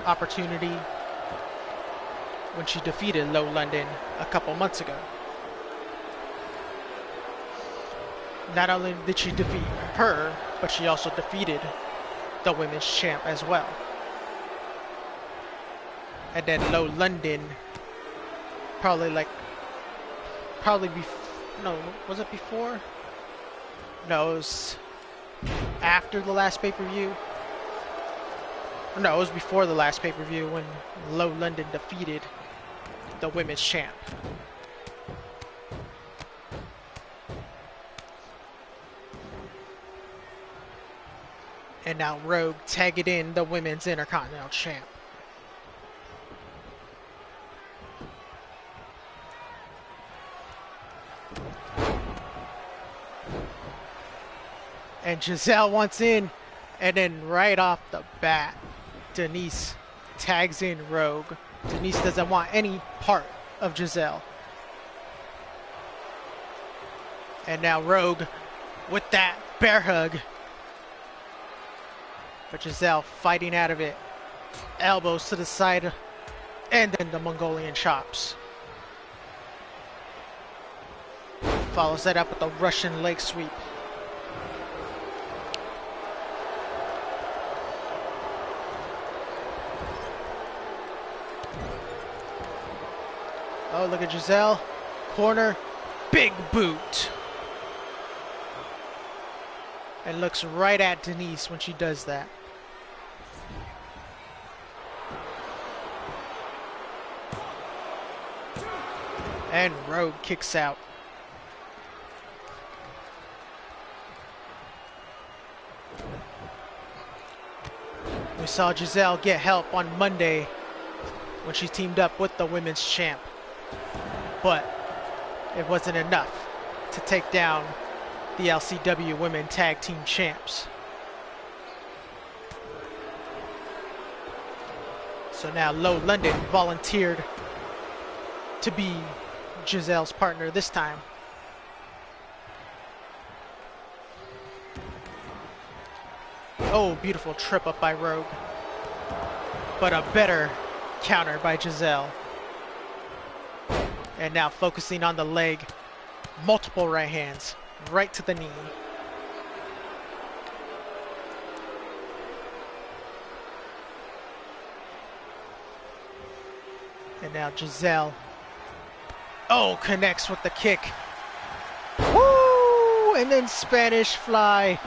opportunity when she defeated Low London a couple months ago. Not only did she defeat her, but she also defeated the women's champ as well. And then Low London, no, was it before? No, it was after the last pay-per-view. No, it was before the last pay-per-view when Low London defeated the women's champ. And now Rogue tagged in the women's Intercontinental champ. And Giselle wants in, and then right off the bat, Denise tags in Rogue. Denise doesn't want any part of Giselle. And now Rogue with that bear hug. But Giselle fighting out of it. Elbows to the side, and then the Mongolian chops. Follows that up with the Russian leg sweep. Oh, look at Giselle. Corner. Big boot. And looks right at Denise when she does that. And Rogue kicks out. We saw Giselle get help on Monday when she teamed up with the women's champ. But it wasn't enough to take down the LCW Women Tag Team Champs. So now Low London volunteered to be Giselle's partner this time. Oh, beautiful trip up by Rogue. But a better counter by Giselle. And now focusing on the leg, multiple right hands, right to the knee. And now Giselle, oh, connects with the kick. Woo! And then Spanish fly.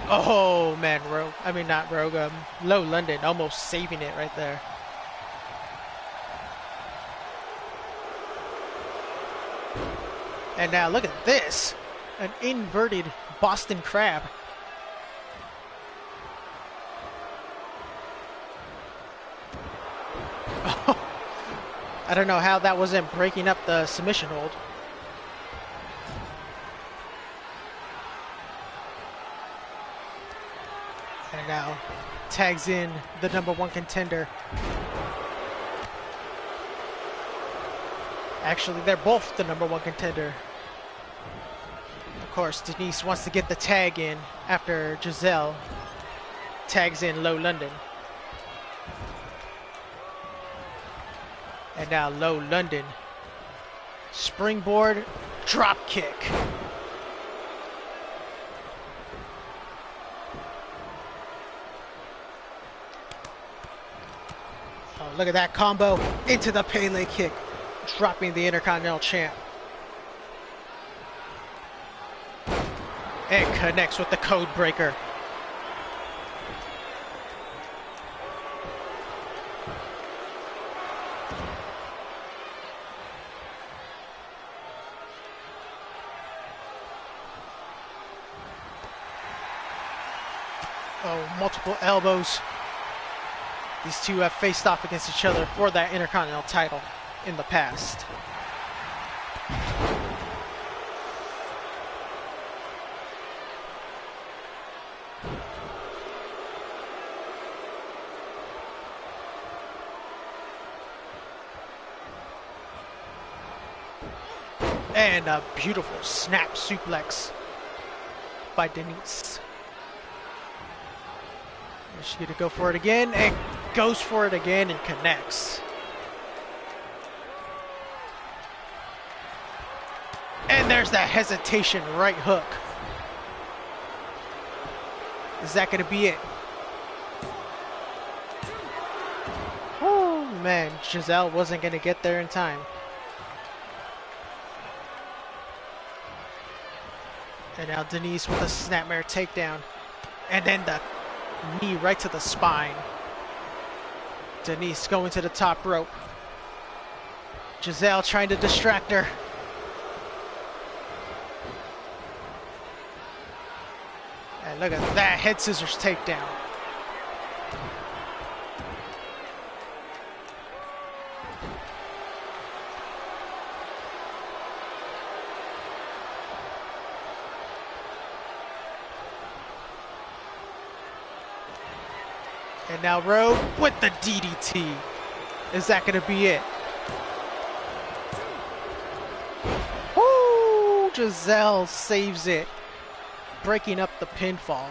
Oh man, Low London almost saving it right there. And now look at this, an inverted Boston Crab. I don't know how that wasn't breaking up the submission hold. And now tags in the #1 contender. Actually, they're both the #1 contender. Of course, Denise wants to get the tag in after Giselle tags in Low London. And now Low London, springboard drop kick. Oh, look at that combo into the Pele kick, dropping the Intercontinental champ. And connects with the code breaker. Oh, multiple elbows. These two have faced off against each other for that Intercontinental title in the past. And a beautiful snap suplex by Denise. She's gonna go for it again and goes for it again and connects. And there's that hesitation right hook. Is that gonna be it? Oh man, Giselle wasn't gonna get there in time. And now Denise with a snapmare takedown. And then the knee right to the spine. Denise going to the top rope. Giselle trying to distract her. And look at that, head scissors takedown. And now Rowe with the DDT. Is that going to be it? Woo! Giselle saves it, breaking up the pinfall.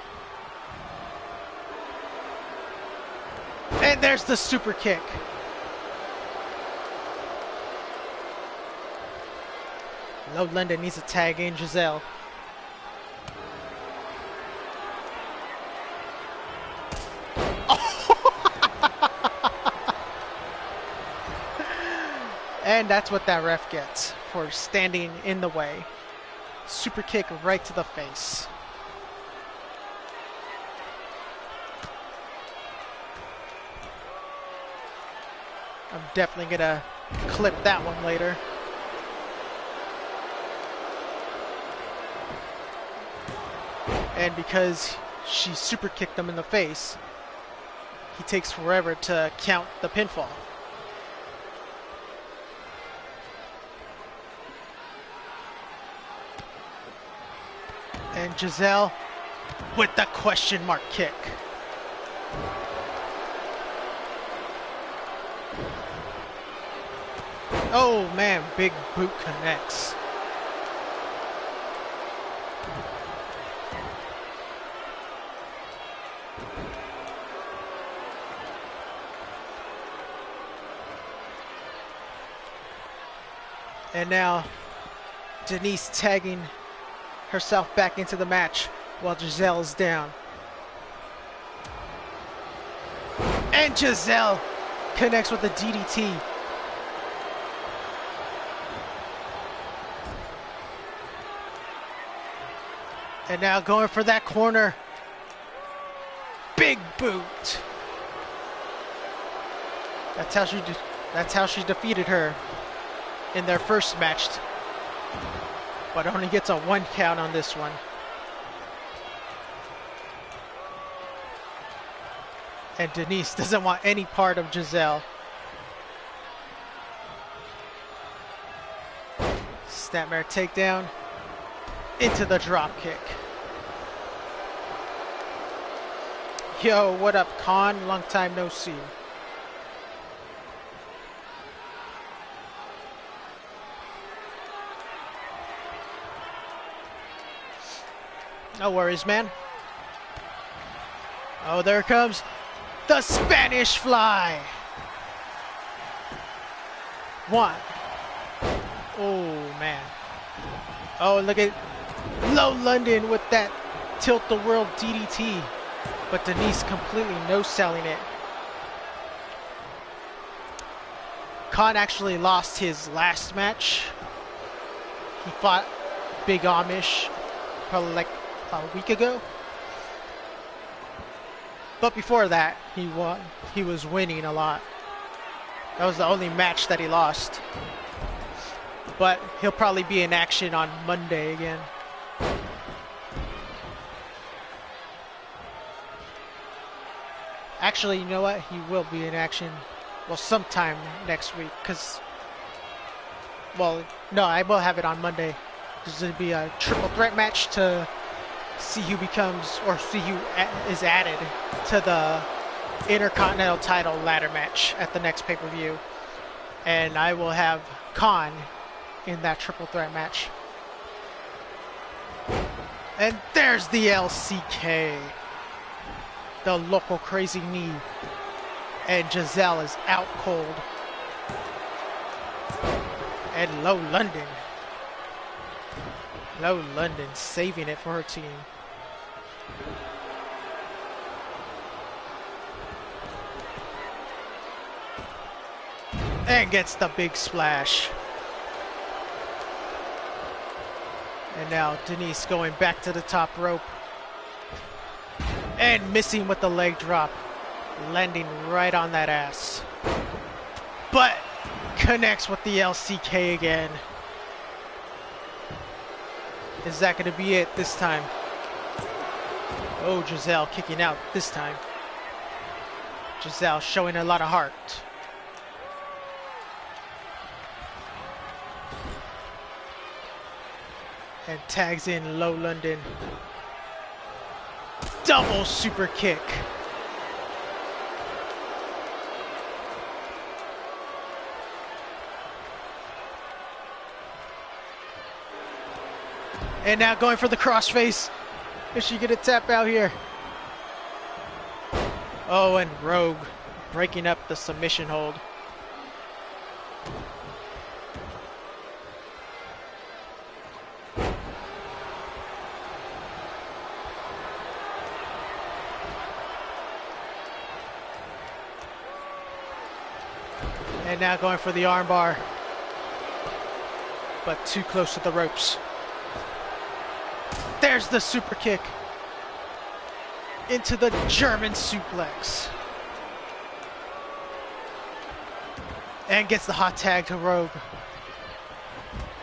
And there's the super kick. Low London needs to tag in Giselle. And that's what that ref gets for standing in the way. Super kick right to the face. I'm definitely gonna clip that one later. And because she super kicked him in the face, he takes forever to count the pinfall. And Giselle with the question mark kick. Oh man, big boot connects. And now Denise tagging herself back into the match while Giselle is down. And Giselle connects with the DDT. And now going for that corner. Big boot. That's how she defeated her in their first match. But only gets a 1 count on this one. And Denise doesn't want any part of Giselle. Snapmare takedown into the drop kick. Yo, what up, Khan? Long time no see. No worries, man. Oh, there comes the Spanish Fly. 1. Oh, man. Oh, look at Low London with that Tilt the World DDT. But Denise completely no-selling it. Khan actually lost his last match. He fought Big Amish probably like a week ago. But before that, he won. He was winning a lot. That was the only match that he lost. But he'll probably be in action on Monday again. Actually, you know what? He will be in action, well, sometime next week. Cause, well, no, I will have it on Monday. There's going to be a triple threat match to see who becomes, or see who is added to the Intercontinental title ladder match at the next pay-per-view. And I will have Khan in that triple threat match. And there's the LCK. the local crazy knee. And Giselle is out cold. And Low London saving it for her team. And gets the big splash. And now Denise going back to the top rope. And missing with the leg drop. Landing right on that ass. But connects with the LCK again. Is that going to be it this time? Oh, Giselle kicking out this time. Giselle showing a lot of heart. And tags in Low London. Double super kick. And now going for the crossface. Is she gonna tap out here? Oh, and Rogue breaking up the submission hold. And now going for the armbar. But too close to the ropes. There's the super kick. Into the German suplex. And gets the hot tag to Rogue.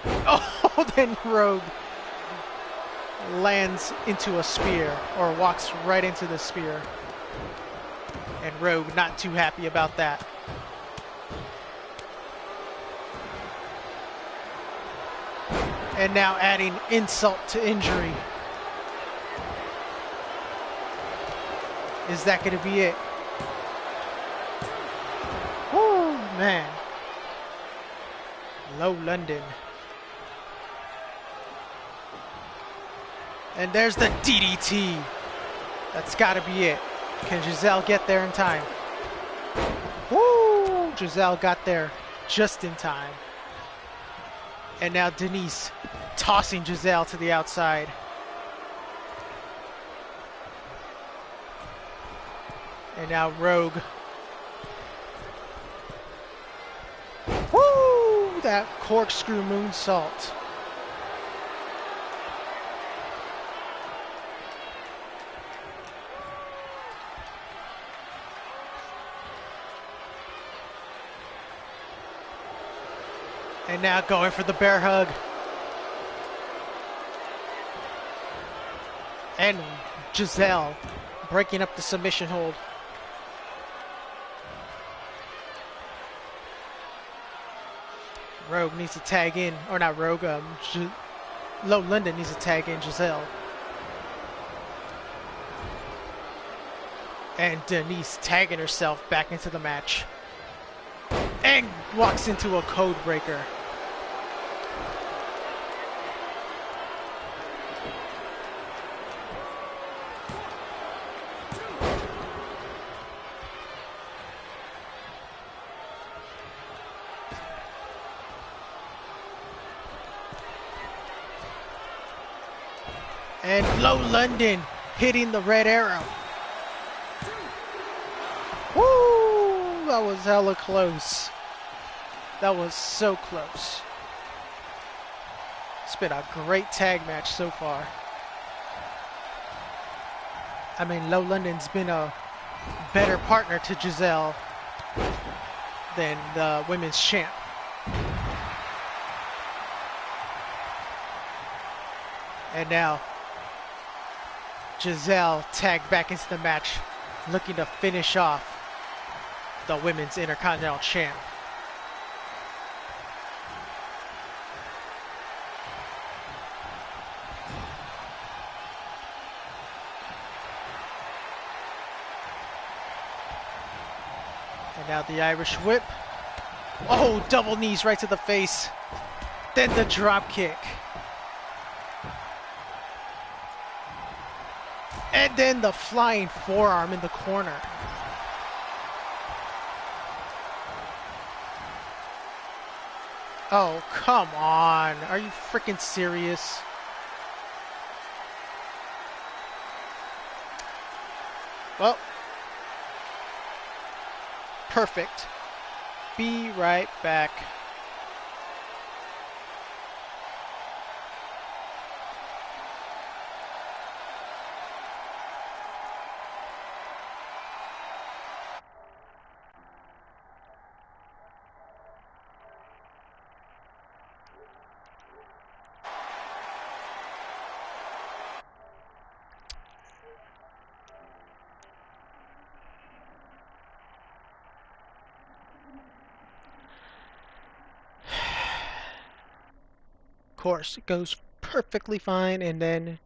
Oh, then Rogue lands into a spear, or walks right into the spear. And Rogue not too happy about that. And now adding insult to injury. Is that going to be it? Woo, man. Low London. And there's the DDT. That's got to be it. Can Giselle get there in time? Woo! Giselle got there just in time. And now Denise tossing Giselle to the outside. And now Rogue. Woo! That corkscrew moonsault. And now going for the bear hug. And Giselle breaking up the submission hold. Rogue needs to tag in, or not Rogue, Low London needs to tag in Giselle. And Denise tagging herself back into the match. And walks into a code breaker. And Low London hitting the red arrow. Woo! That was hella close. That was so close. It's been a great tag match so far. I mean, Low London's been a better partner to Giselle than the women's champ. And now Giselle tagged back into the match, looking to finish off the women's Intercontinental champ. And now the Irish whip. Oh, double knees right to the face. Then the drop kick. And then the flying forearm in the corner. Oh, come on. Are you freaking serious? Well, perfect. Be right back. Of course, it goes perfectly fine, and then